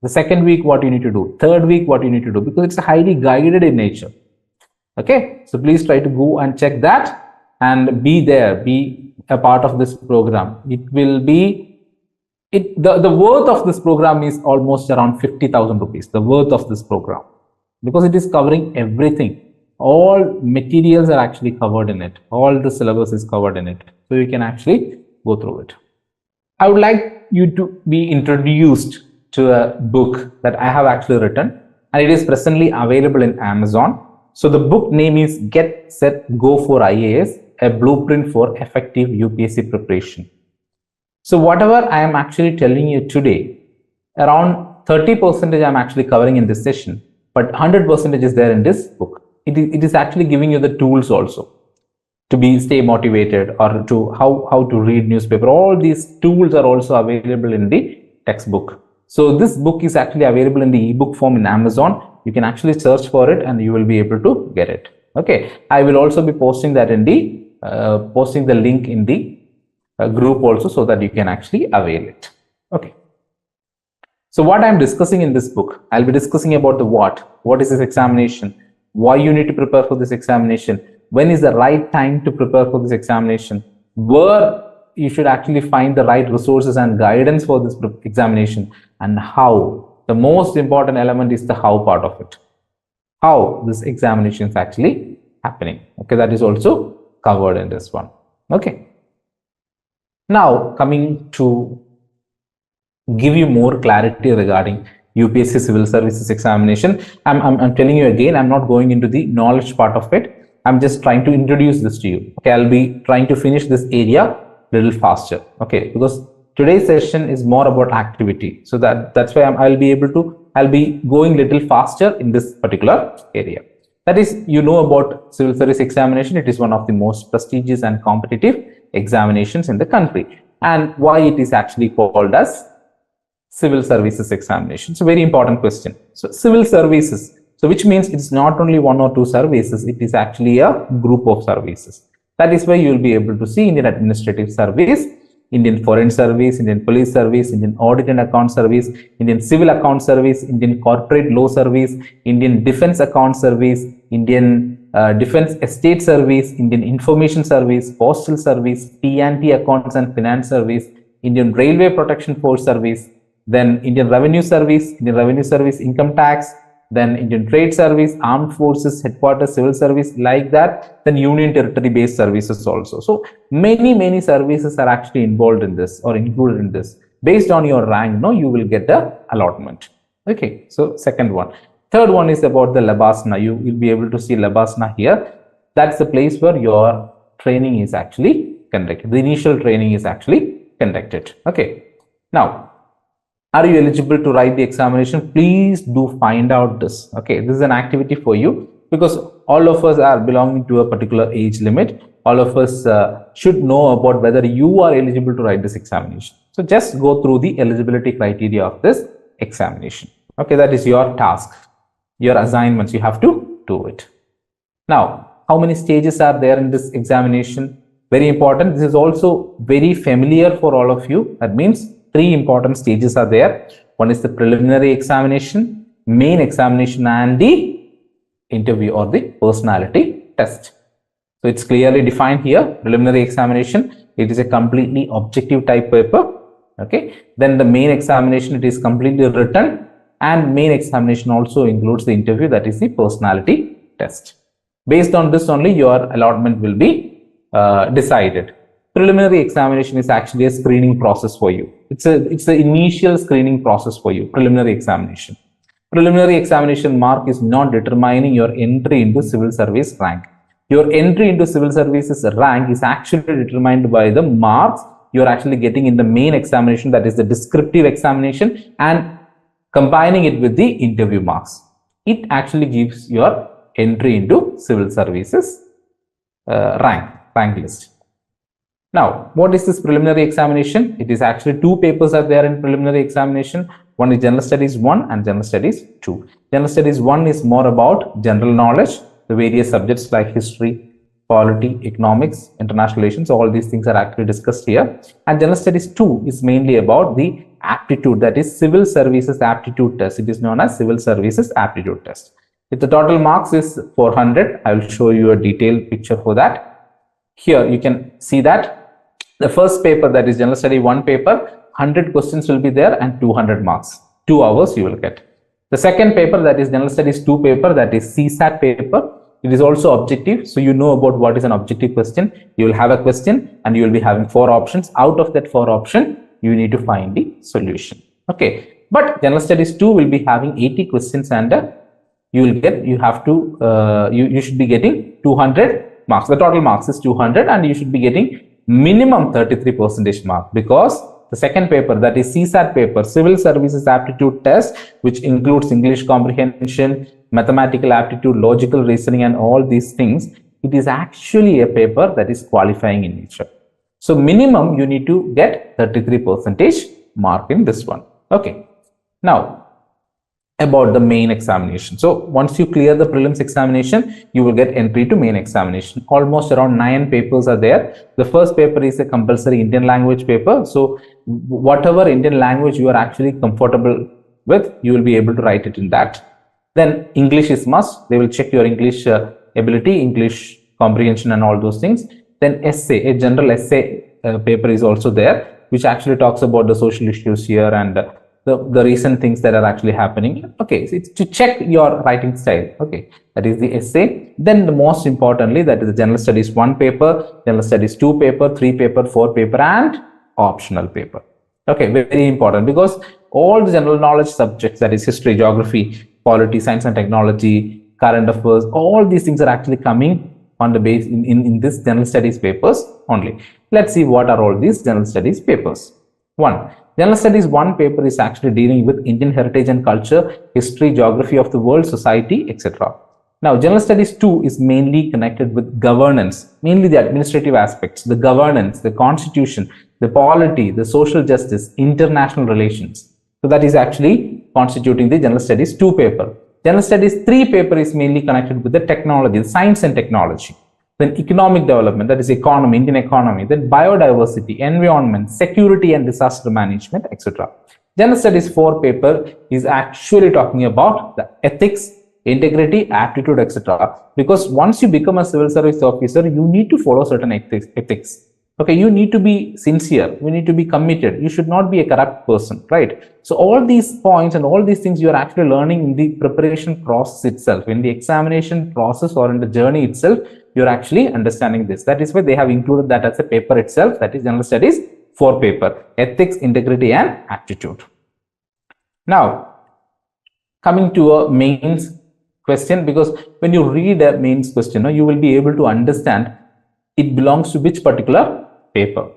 The second week what you need to do. Third week what you need to do, because it's highly guided in nature. Okay, so please try to go and check that and be there, be a part of this program. It will be the worth of this program is almost around 50,000 rupees, the worth of this program, because it is covering everything. All materials are actually covered in it. All the syllabus is covered in it. So you can actually go through it. I would like you to be introduced to a book that I have actually written, and it is presently available in Amazon. So the book name is Get Set Go for IAS, a blueprint for effective UPSC preparation. So whatever I am actually telling you today, around 30% I am actually covering in this session, but 100% is there in this book. It is actually giving you the tools also to stay motivated, or to how to read newspaper. All these tools are also available in the textbook. So this book is actually available in the ebook form in Amazon. You can actually search for it and you will be able to get it. Okay, I will also be posting that in the posting the link in the group also, so that you can actually avail it. Okay. So what I'm discussing in this book, I'll be discussing about the what is this examination, why you need to prepare for this examination, when is the right time to prepare for this examination, where you should actually find the right resources and guidance for this examination, and how. The most important element is the how part of it. How this examination is actually happening. Okay, that is also covered in this one. Okay. Now, coming to give you more clarity regarding UPSC Civil Services examination, I'm telling you again, I'm not going into the knowledge part of it. I'm just trying to introduce this to you. Okay, I'll be trying to finish this area a little faster. Okay, because today's session is more about activity. So that's why I'll be going little faster in this particular area. That is, you know about Civil Service examination. It is one of the most prestigious and competitive examinations in the country, and why it is actually called as Civil Services examination. It's a very important question. So Civil Services, so which means it's not only one or two services, it is actually a group of services. That is why you will be able to see Indian Administrative Service, Indian Foreign Service, Indian Police Service, Indian Audit and Account Service, Indian Civil Account Service, Indian Corporate Law Service, Indian Defense Account Service, Indian Defense Estate Service, Indian Information Service, Postal Service, T&T Accounts and Finance Service, Indian Railway Protection Force Service, then Indian Revenue Service, Income Tax, then Indian Trade Service, Armed Forces, Headquarters, Civil Service, like that, then Union Territory based services also. So many services are actually involved in this or included in this. Based on your rank, you will get the allotment. Okay, so second one. Third one is about the Labasana. You will be able to see Labasana here. That's the place where your training is actually conducted. The initial training is actually conducted. Okay, now, are you eligible to write the examination? Please do find out this. Okay, this is an activity for you because all of us are belonging to a particular age limit. All of us should know about whether you are eligible to write this examination. So just go through the eligibility criteria of this examination. Okay, that is your task, your assignments. You have to do it. Now, how many stages are there in this examination? Very important. This is also very familiar for all of you. That means 3 important stages are there. One is the preliminary examination, main examination, and the interview or the personality test. So it's clearly defined here. Preliminary examination, it is a completely objective type paper. Okay. Then the main examination, it is completely written, and main examination also includes the interview, that is the personality test. Based on this only your allotment will be decided. Preliminary examination is actually a screening process for you. It's the initial screening process for you. Preliminary examination. Preliminary examination mark is not determining your entry into civil service rank. Your entry into civil services rank is actually determined by the marks you're actually getting in the main examination, that is the descriptive examination, and combining it with the interview marks. It actually gives your entry into civil services rank list. Now, what is this preliminary examination? It is actually 2 papers are there in preliminary examination. One is General Studies 1 and General Studies 2. General Studies 1 is more about general knowledge, the various subjects like history, polity, economics, international relations, all these things are actually discussed here. And General Studies 2 is mainly about the aptitude, that is civil services aptitude test. It is known as civil services aptitude test. If the total marks is 400, I will show you a detailed picture for that. Here you can see that the first paper, that is General Study 1 paper, 100 questions will be there and 200 marks. 2 hours you will get. The second paper, that is General Studies 2 paper, that is CSAT paper. It is also objective. So you know about what is an objective question. You will have a question and you will be having 4 options. Out of that 4 options, you need to find the solution. Okay. But General Studies 2 will be having 80 questions and you should be getting 200 marks. The total marks is 200 and you should be getting minimum 33% mark, because the second paper, that is CSAT paper, Civil Services Aptitude Test, which includes English comprehension, mathematical aptitude, logical reasoning, and all these things, it is actually a paper that is qualifying in nature. So minimum you need to get 33% mark in this one. Okay. Now, about the main examination. So once you clear the prelims examination, you will get entry to main examination. Almost around 9 papers are there. The first paper is a compulsory Indian language paper. So whatever Indian language you are actually comfortable with, you will be able to write it in that. Then English is must. They will check your English ability, English comprehension and all those things. Then essay, a general essay paper is also there, which actually talks about the social issues here and the recent things that are actually happening. Okay, so it's to check your writing style. Okay, that is the essay. Then the most importantly, that is the General Studies 1 paper, General Studies 2 paper, 3 paper, 4 paper, and optional paper. Okay, very important, because all the general knowledge subjects, that is history, geography, polity, science and technology, current affairs, all these things are actually coming on the base in this General Studies papers only. Let's see what are all these General Studies papers. 1. General Studies 1 paper is actually dealing with Indian heritage and culture, history, geography of the world, society, etc. Now, General Studies 2 is mainly connected with governance, mainly the administrative aspects, the governance, the constitution, the polity, the social justice, international relations. So that is actually constituting the General Studies 2 paper. General Studies 3 paper is mainly connected with the technology, science and technology. then economic development, that is economy, Indian economy, then biodiversity, environment, security and disaster management, etc. General Studies 4 paper is actually talking about the ethics, integrity, aptitude, etc. Because once you become a civil service officer, you need to follow certain ethics. Okay, you need to be sincere, you need to be committed, you should not be a corrupt person, right? So all these points and all these things you are actually learning in the preparation process itself, in the examination process or in the journey itself, you're actually understanding this. That is why they have included that as a paper itself, that is General Studies 4 paper, ethics, integrity and aptitude. Now, coming to a mains question, because when you read a mains question, you will be able to understand it belongs to which particular paper.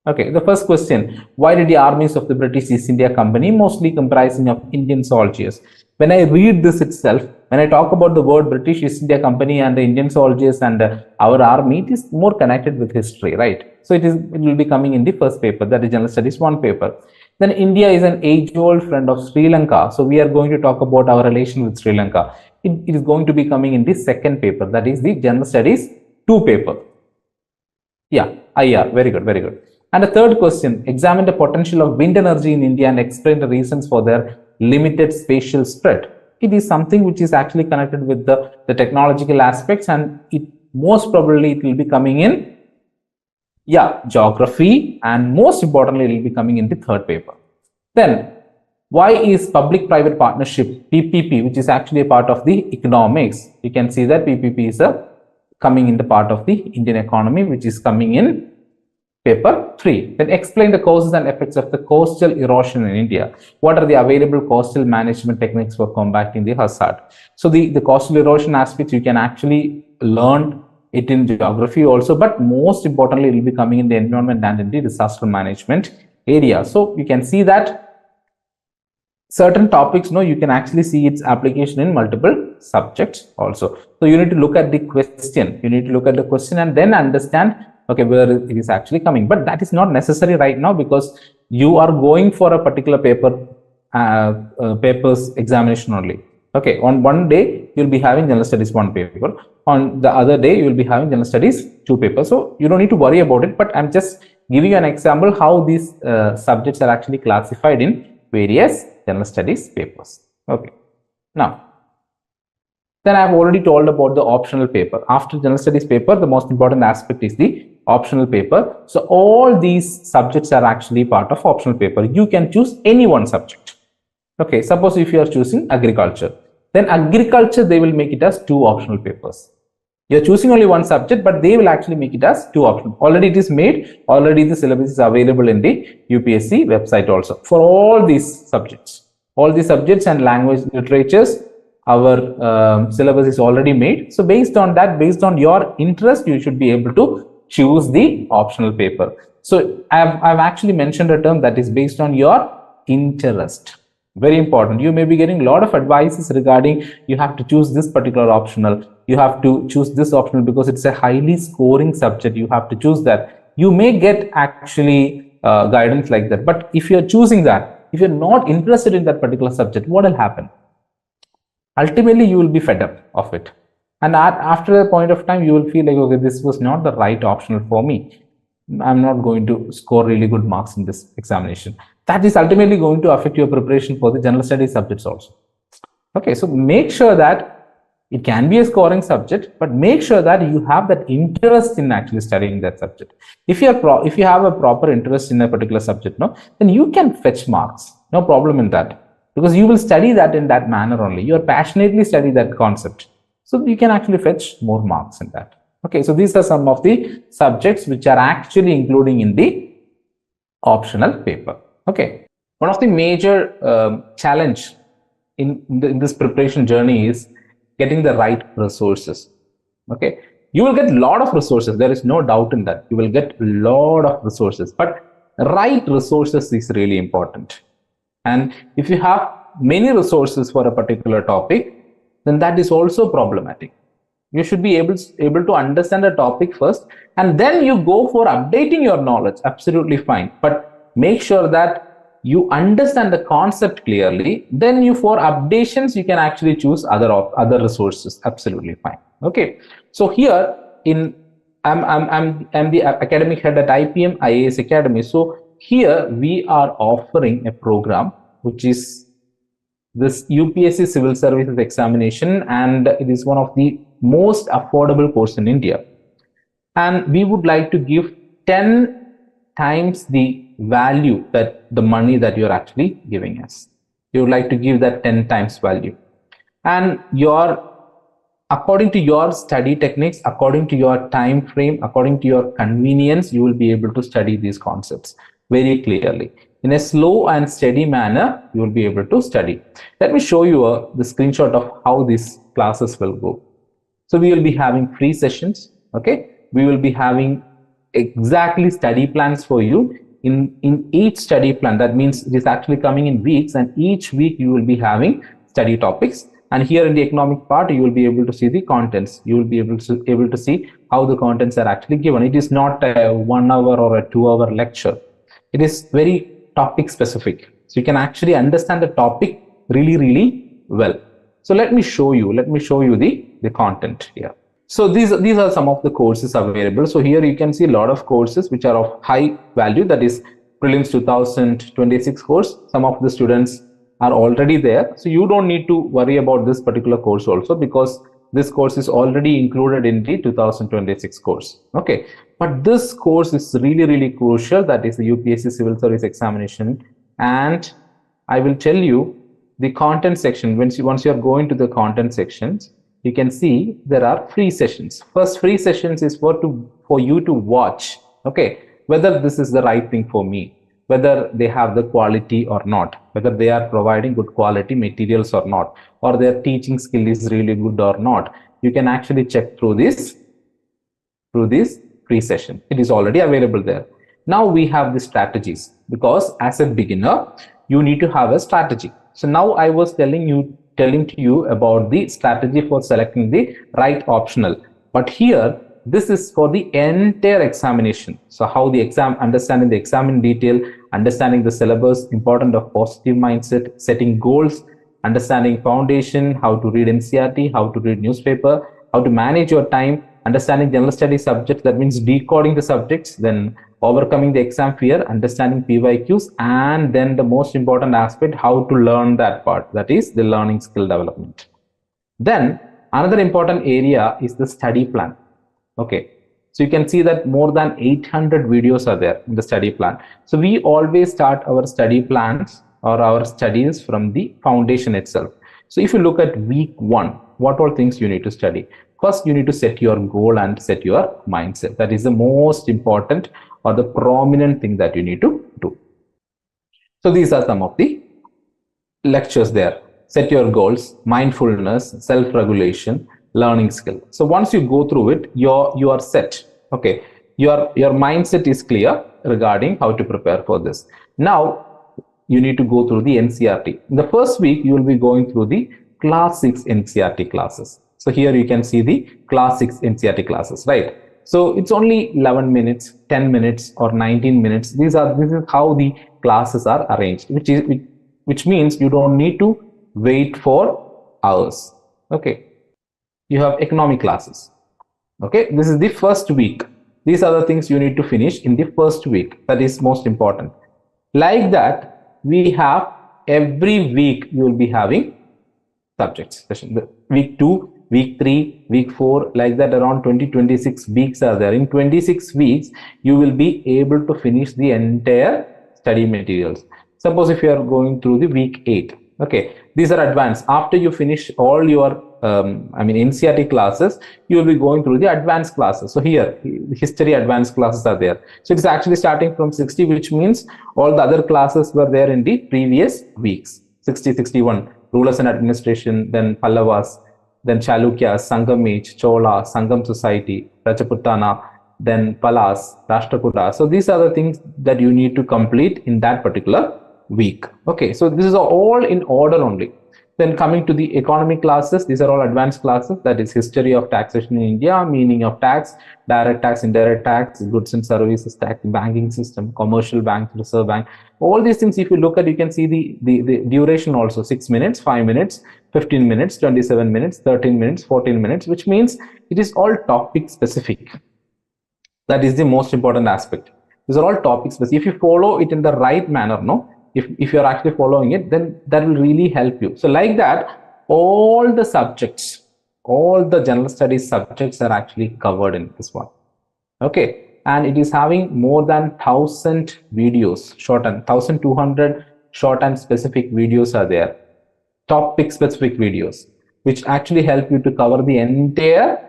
Okay, the first question, why did the armies of the British East India Company, mostly comprising of Indian soldiers? When I read this itself, when I talk about the word British East India Company and the Indian soldiers and our army, it is more connected with history, right? So it will be coming in the first paper, that is General Studies 1 paper. Then India is an age-old friend of Sri Lanka. So we are going to talk about our relation with Sri Lanka. It is going to be coming in the second paper, that is the General Studies 2 paper. Yeah, IR, very good, very good. And the third question, examine the potential of wind energy in India and explain the reasons for their limited spatial spread. It is something which is actually connected with the technological aspects, and it most probably it will be coming in, yeah, geography, and most importantly it will be coming in the third paper. Then, why is public-private partnership, PPP, which is actually a part of the economics? You can see that PPP is coming in the part of the Indian economy, which is coming in paper 3. Then explain the causes and effects of the coastal erosion in India. What are the available coastal management techniques for combating the hazard? So the coastal erosion aspects, you can actually learn it in geography also, but most importantly, it will be coming in the environment and in the disaster management area. So you can see that certain topics, you can actually see its application in multiple subjects also. So you need to look at the question. You need to look at the question and then understand, okay, where it is actually coming. But that is not necessary right now, because you are going for a particular paper's examination only. Okay, on one day you'll be having General Studies 1 paper. On the other day you will be having General Studies 2 paper. So you don't need to worry about it. But I'm just giving you an example how these subjects are actually classified in various General Studies papers. Okay. Now, then I've already told about the optional paper. After General Studies paper, the most important aspect is the optional paper. So all these subjects are actually part of optional paper. You can choose any one subject. Okay, suppose if you are choosing agriculture, then agriculture, they will make it as 2 optional papers. You're choosing only one subject, but they will actually make it as 2 optional. Already it is made, already the syllabus is available in the UPSC website also for all these subjects. All these subjects and language literatures, our syllabus is already made. So based on that, based on your interest, you should be able to choose the optional paper. So I've actually mentioned a term that is based on your interest. Very important. You may be getting a lot of advices regarding you have to choose this particular optional. You have to choose this optional because it's a highly scoring subject. You have to choose that. You may get actually guidance like that. But if you're choosing that, if you're not interested in that particular subject, what will happen? Ultimately, you will be fed up of it. And after a point of time, you will feel like, okay, this was not the right optional for me. I'm not going to score really good marks in this examination. That is ultimately going to affect your preparation for the general studies subjects also. Okay, so make sure that it can be a scoring subject, but make sure that you have that interest in actually studying that subject. If you have a proper interest in a particular subject, then you can fetch marks. No problem in that, because you will study that in that manner only. You are passionately study that concept, so you can actually fetch more marks in that. Okay, so these are some of the subjects which are actually including in the optional paper. Okay, one of the major challenge in this preparation journey is getting the right resources. Okay, you will get a lot of resources. There is no doubt in that. You will get a lot of resources, but right resources is really important. And if you have many resources for a particular topic, then that is also problematic. You should be able to understand the topic first, and then you go for updating your knowledge. Absolutely fine, but make sure that you understand the concept clearly. Then you, for updations, you can actually choose other resources. Absolutely fine. Okay, so here I'm the academic head at IPM IAS Academy. So here we are offering a program which is this UPSC Civil Services Examination, and it is one of the most affordable course in India. And we would like to give 10 times the value that the money that you're actually giving us. You would like to give that 10 times value. And according to your study techniques, according to your time frame, according to your convenience, you will be able to study these concepts very clearly. In a slow and steady manner, you will be able to study. Let me show you the screenshot of how these classes will go. So we will be having free sessions. Okay, we will be having exactly study plans for you. In each study plan, that means it is actually coming in weeks, and each week you will be having study topics. And here in the economic part, you will be able to see the contents. You will be able to see how the contents are actually given. It is not a 1 hour or a 2 hour lecture. It is very topic specific. So you can actually understand the topic really, really well. So let me show you the content here. So these are some of the courses available. So here you can see a lot of courses which are of high value, that is prelims 2026 course. Some of the students are already there, so you don't need to worry about this particular course also, because this course is already included in the 2026 course. Okay, but this course is really, really crucial, that is the UPSC Civil Service Examination. And I will tell you the content section. Once you are going to the content sections, you can see there are free sessions. First free sessions is for you to watch, okay, whether this is the right thing for me, whether they have the quality or not, whether they are providing good quality materials or not, or their teaching skill is really good or not. You can actually check through this free session. It is already available there. Now we have the strategies, because as a beginner you need to have a strategy. So now I was telling to you about the strategy for selecting the right optional, but here this is for the entire examination. So how the exam, understanding the exam in detail, understanding the syllabus, importance of positive mindset, setting goals, understanding foundation, how to read NCERT, how to read newspaper, how to manage your time, understanding general studies subjects, that means decoding the subjects, then overcoming the exam fear, understanding PYQs, and then the most important aspect, how to learn that part, that is the learning skill development. Then another important area is the study plan. Okay, so you can see that more than 800 videos are there in the study plan. So we always start our study plans or our studies from the foundation itself. So if you look at week 1, what all things you need to study? First, you need to set your goal and set your mindset. That is the most important or the prominent thing that you need to do. So these are some of the lectures there. Set your goals, mindfulness, self-regulation, learning skill. So once you go through it, you are set. Okay, your mindset is clear regarding how to prepare for this. Now you need to go through the NCERT. In the first week, you will be going through the class 6 NCERT classes. So here you can see the class 6 NCERT classes, right? So it's only 11 minutes, 10 minutes or 19 minutes. This is how the classes are arranged, which means you don't need to wait for hours. Okay, you have economic classes. Okay, this is the first week. These are the things you need to finish in the first week. That is most important. Like that, we have every week you will be having subjects. Week 2, week 3, week 4, like that, around 26 weeks are there. In 26 weeks, you will be able to finish the entire study materials. Suppose if you are going through the week 8, okay, these are advanced. After you finish all your NCERT classes, you will be going through the advanced classes. So here history advanced classes are there. So it's actually starting from 60, which means all the other classes were there in the previous weeks. 60, 61, rulers and administration, then Pallavas, then Chalukyas, Sangam age, Chola, Sangam society, Rajaputana, then Palas, Rashtrakuta. So these are the things that you need to complete in that particular week. Okay, so this is all in order only. Then coming to the economy classes, these are all advanced classes. That is history of taxation in India, meaning of tax, direct tax, indirect tax, goods and services tax, banking system, commercial bank, reserve bank. All these things, if you look at, you can see the duration also, 6 minutes, 5 minutes, 15 minutes, 27 minutes, 13 minutes, 14 minutes, which means it is all topic specific. That is the most important aspect. These are all topics, but if you follow it in the right manner, no, if you're actually following it, then that will really help you. So like that, all the subjects, all the general studies subjects are actually covered in this one. Okay, and it is having more than 1000 videos, short and 1200 short and specific videos are there, topic specific videos, which actually help you to cover the entire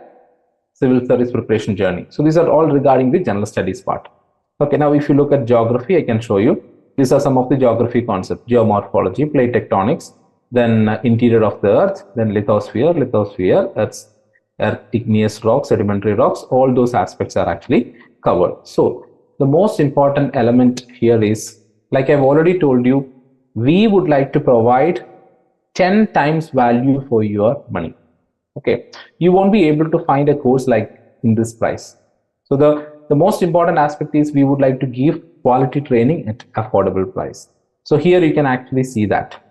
civil service preparation journey. So these are all regarding the general studies part. Okay, now if you look at geography, I can show you. These are some of the geography concepts: geomorphology, plate tectonics, then interior of the earth, then lithosphere, Earth's igneous rocks, sedimentary rocks. All those aspects are actually covered. So the most important element here is, like I've already told you, we would like to provide 10 times value for your money. Okay, you won't be able to find a course like in this price. So the most important aspect is we would like to give quality training at affordable price. So here you can actually see that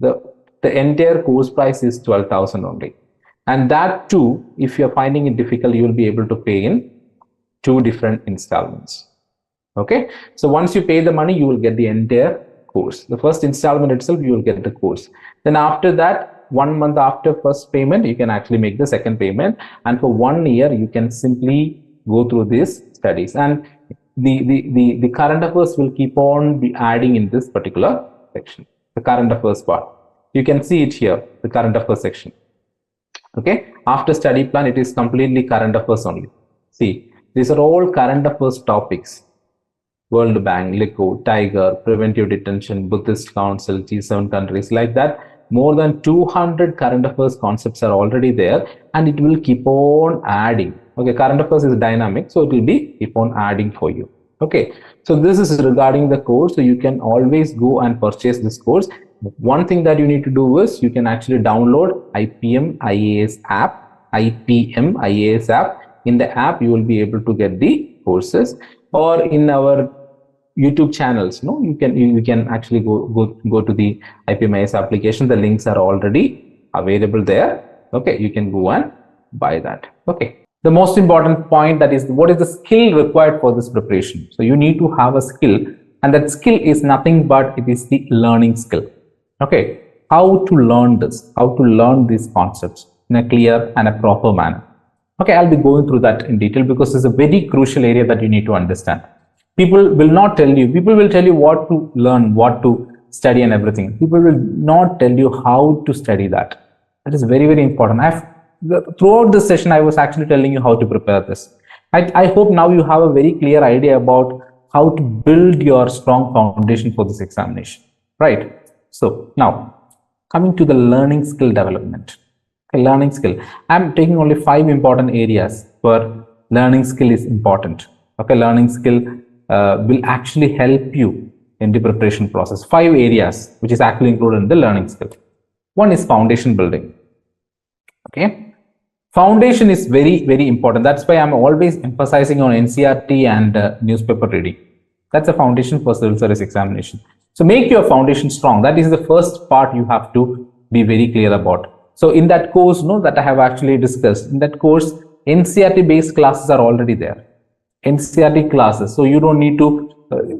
the entire course price is 12,000 only, and that too, if you're finding it difficult, you will be able to pay in 2 different installments. Okay, so once you pay the money, you will get the entire course. The first installment itself, you will get the course. Then after that, 1 month after first payment, you can actually make the second payment, and for 1 year you can simply go through these studies, and the current affairs will keep on be adding in this particular section. The current affairs part, you can see it here, the current affairs section. Okay, after study plan, it is completely current affairs only. See, these are all current affairs topics: World Bank, LICO, Tiger, Preventive Detention, Buddhist Council, G7 countries, like that. More than 200 current affairs concepts are already there, and it will keep on adding. Okay, current affairs is dynamic, so it will be keep on adding for you. Okay, so this is regarding the course. So you can always go and purchase this course. One thing that you need to do is you can actually download IPM IAS app, IPM IAS app. In the app, you will be able to get the courses, or in our YouTube channels, no, you can actually go to the IPM IAS application. The links are already available there. Okay, you can go and buy that. Okay, the most important point, that is, what is the skill required for this preparation? So you need to have a skill, and that skill is nothing but it is the learning skill. Okay, how to learn this, how to learn these concepts in a clear and a proper manner. Okay, I'll be going through that in detail because it's a very crucial area that you need to understand. People will not tell you, people will tell you what to learn, what to study and everything. People will not tell you how to study that. That is very, very important. Throughout this session, I was actually telling you how to prepare this. I hope now you have a very clear idea about how to build your strong foundation for this examination, right? So now, coming to the learning skill development. Okay, learning skill. I'm taking only 5 important areas where learning skill is important. Okay, learning skill will actually help you in the preparation process. 5 areas which is actually included in the learning skill. One is foundation building. Okay, foundation is very, very important. That's why I'm always emphasizing on NCERT and newspaper reading. That's a foundation for civil service examination. So make your foundation strong. That is the first part you have to be very clear about. So in that course, that I have actually discussed, in that course, NCERT based classes are already there. NCERT classes. So you don't need to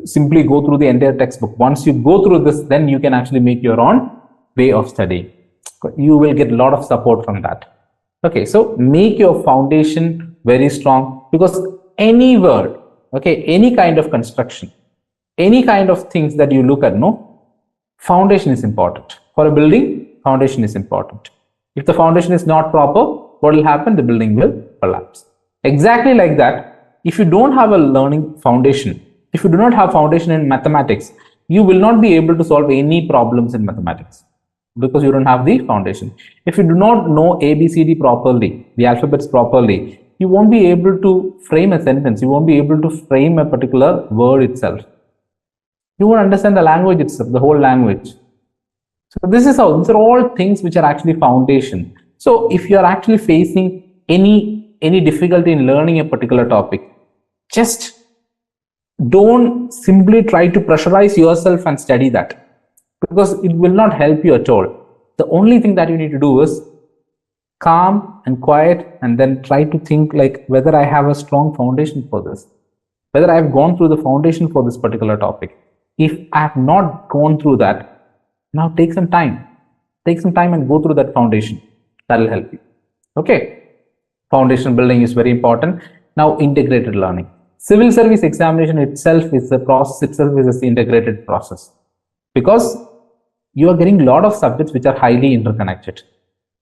simply go through the entire textbook. Once you go through this, then you can actually make your own way of studying. You will get a lot of support from that. Okay, so make your foundation very strong, because any word, okay, any kind of construction, any kind of things that you look at, foundation is important. For a building, foundation is important. If the foundation is not proper, what will happen? The building will collapse. Exactly like that, if you don't have a learning foundation, if you do not have foundation in mathematics, you will not be able to solve any problems in mathematics, because you don't have the foundation. If you do not know ABCD properly, the alphabets properly, you won't be able to frame a sentence. You won't be able to frame a particular word itself. You won't understand the language itself, the whole language. So this is how, these are all things which are actually foundation. So if you are actually facing any difficulty in learning a particular topic, just don't simply try to pressurize yourself and study that, because it will not help you at all. The only thing that you need to do is calm and quiet, and then try to think like whether I have a strong foundation for this, whether I have gone through the foundation for this particular topic. If I have not gone through that, now take some time and go through that foundation. That will help you. Okay, foundation building is very important. Now integrated learning, civil service examination itself is the process itself is the integrated process, because you are getting a lot of subjects which are highly interconnected.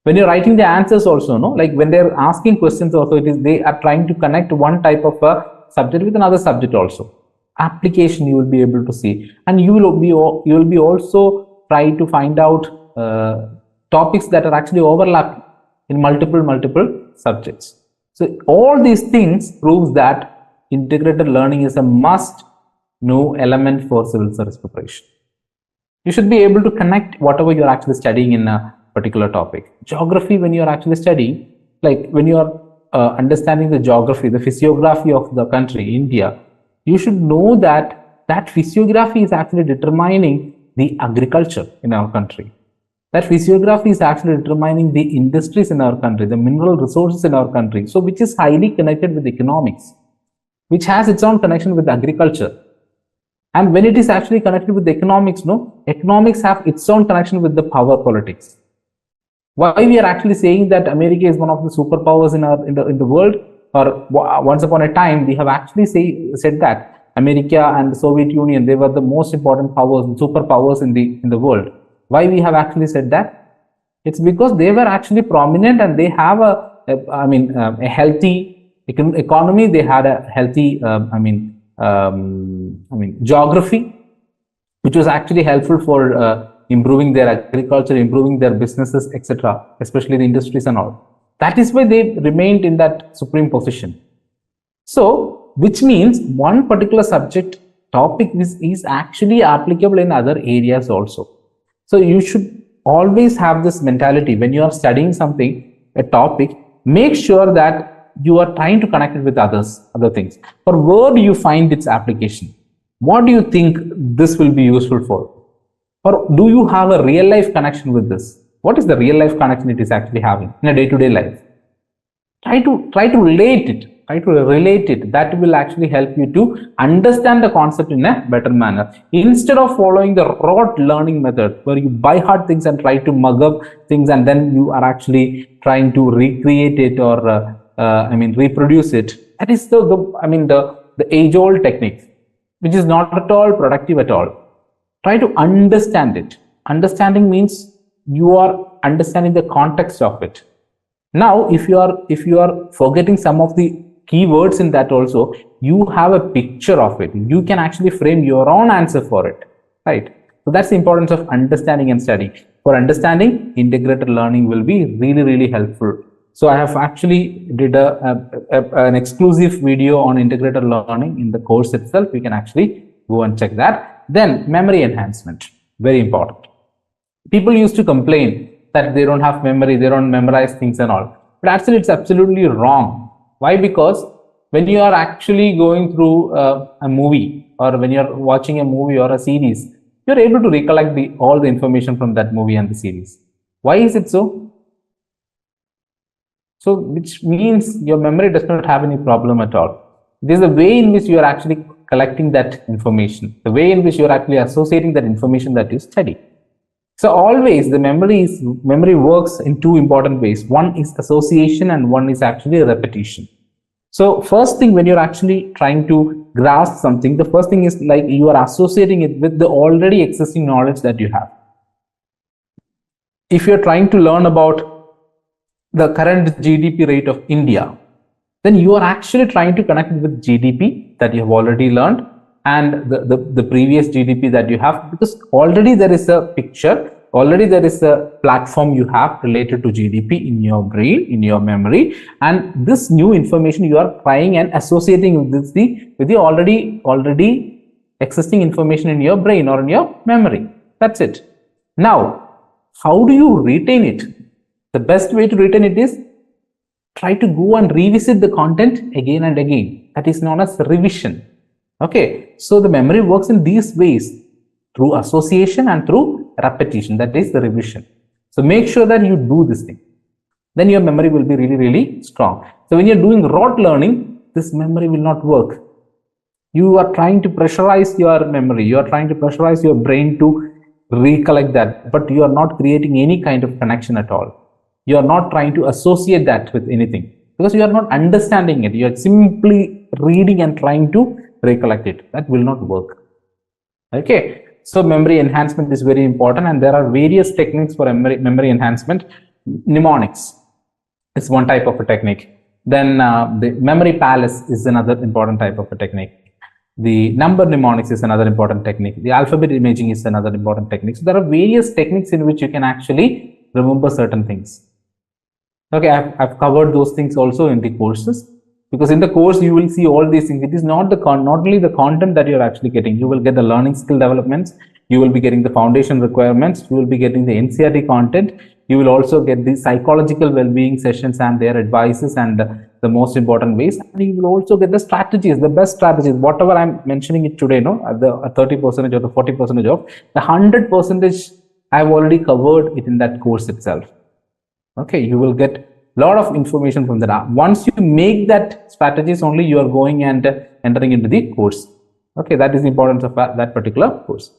When you're writing the answers also, no, like when they're asking questions also, it is they are trying to connect one type of a subject with another subject also. Application you will be able to see, and you will be also try to find out topics that are actually overlapping in multiple subjects. So all these things proves that integrated learning is a must know element for civil service preparation. You should be able to connect whatever you're actually studying in a particular topic. Geography, when you're actually studying, like when you're understanding the geography, the physiography of the country, India, you should know that that physiography is actually determining the agriculture in our country. That physiography is actually determining the industries in our country, the mineral resources in our country, so which is highly connected with economics, which has its own connection with agriculture. And when it is actually connected with economics, no, economics have its own connection with the power politics. Why we are actually saying that America is one of the superpowers in the world, or once upon a time we have actually said that America and the Soviet Union, they were the most important powers, superpowers in the world. Why we have actually said that? It's because they were actually prominent, and they have a healthy economy. They had a healthy geography, which was actually helpful for improving their agriculture, improving their businesses, etc., especially the industries and all. That is why they remained in that supreme position. So, which means one particular subject topic is actually applicable in other areas also. So, you should always have this mentality when you are studying something, a topic, make sure that you are trying to connect it with other things. For where do you find its application? What do you think this will be useful for? Or do you have a real life connection with this? What is the real life connection it is actually having in a day-to-day life? Try to relate it. Try to relate it. That will actually help you to understand the concept in a better manner. Instead of following the rote learning method where you buy hard things and try to mug up things, and then you are actually trying to recreate it or reproduce it. That is the age-old technique, which is not at all productive at all. Try to understand it. Understanding means you are understanding the context of it. Now, if you are forgetting some of the keywords in that also, you have a picture of it. You can actually frame your own answer for it, right? So that's the importance of understanding and studying. For understanding, integrated learning will be really, really helpful. So I have actually did an exclusive video on integrated learning in the course itself. You can actually go and check that. Then memory enhancement, very important. People used to complain that they don't have memory, they don't memorize things and all. But actually it's absolutely wrong. Why? Because when you are actually going through a movie, or when you're watching a movie or a series, you're able to recollect all the information from that movie and the series. Why is it so? So, which means your memory does not have any problem at all. It is the way in which you are actually collecting that information, the way in which you are actually associating that information that you study. So always the memory works in two important ways. One is association and one is actually repetition. So first thing, when you're actually trying to grasp something, the first thing is like you are associating it with the already existing knowledge that you have. If you're trying to learn about the current GDP rate of India, then you are actually trying to connect with GDP that you have already learned and the previous GDP that you have, because already there is a picture, already there is a platform you have related to GDP in your brain, in your memory, and this new information you are trying and associating with the already existing information in your brain or in your memory. That's it. Now, How do you retain it? The best way to retain it is try to go and revisit the content again and again. That is known as revision. Okay, so the memory works in these ways, through association and through repetition. That is the revision. So make sure that you do this thing. Then your memory will be really, really strong. So when you're doing rote learning, this memory will not work. You are trying to pressurize your memory. You are trying to pressurize your brain to recollect that, but you are not creating any kind of connection at all. You are not trying to associate that with anything because you are not understanding it. You are simply reading and trying to recollect it. That will not work. Okay, so memory enhancement is very important, and there are various techniques for memory enhancement. Mnemonics is one type of a technique. Then the memory palace is another important type of a technique. The number mnemonics is another important technique. The alphabet imaging is another important technique. So there are various techniques in which you can actually remember certain things. Okay, I've covered those things also in the courses, because in the course you will see all these things. It is not only the content that you're actually getting. You will get the learning skill developments. You will be getting the foundation requirements. You will be getting the NCERT content. You will also get the psychological well-being sessions and their advices and the most important ways. And you will also get the strategies, the best strategies, whatever I'm mentioning it today, no, the 30% or the 40% of the 100%, I've already covered it in that course itself. Okay, you will get a lot of information from that. Once you make that strategies, only you are going and entering into the course. Okay, that is the importance of that particular course.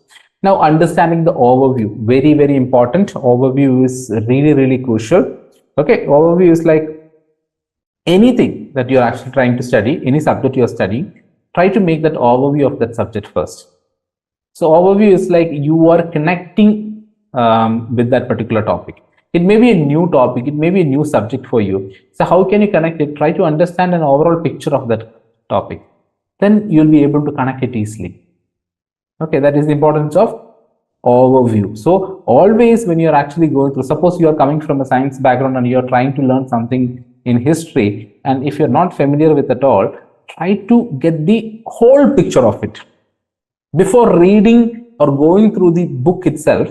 Now, understanding the overview, very, very important. Overview is really, really crucial. Okay, overview is like anything that you're actually trying to study, any subject you're studying, try to make that overview of that subject first. So overview is like you are connecting with that particular topic. It may be a new topic, it may be a new subject for you. So how can you connect it? Try to understand an overall picture of that topic. Then you'll be able to connect it easily. Okay, that is the importance of overview. So always when you're actually going through, suppose you are coming from a science background and you're trying to learn something in history, and if you're not familiar with it all, try to get the whole picture of it. Before reading or going through the book itself,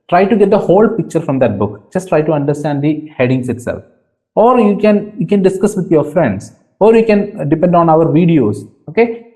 try to get the whole picture from that book. Just try to understand the headings itself. Or you can discuss with your friends, or you can depend on our videos. Okay,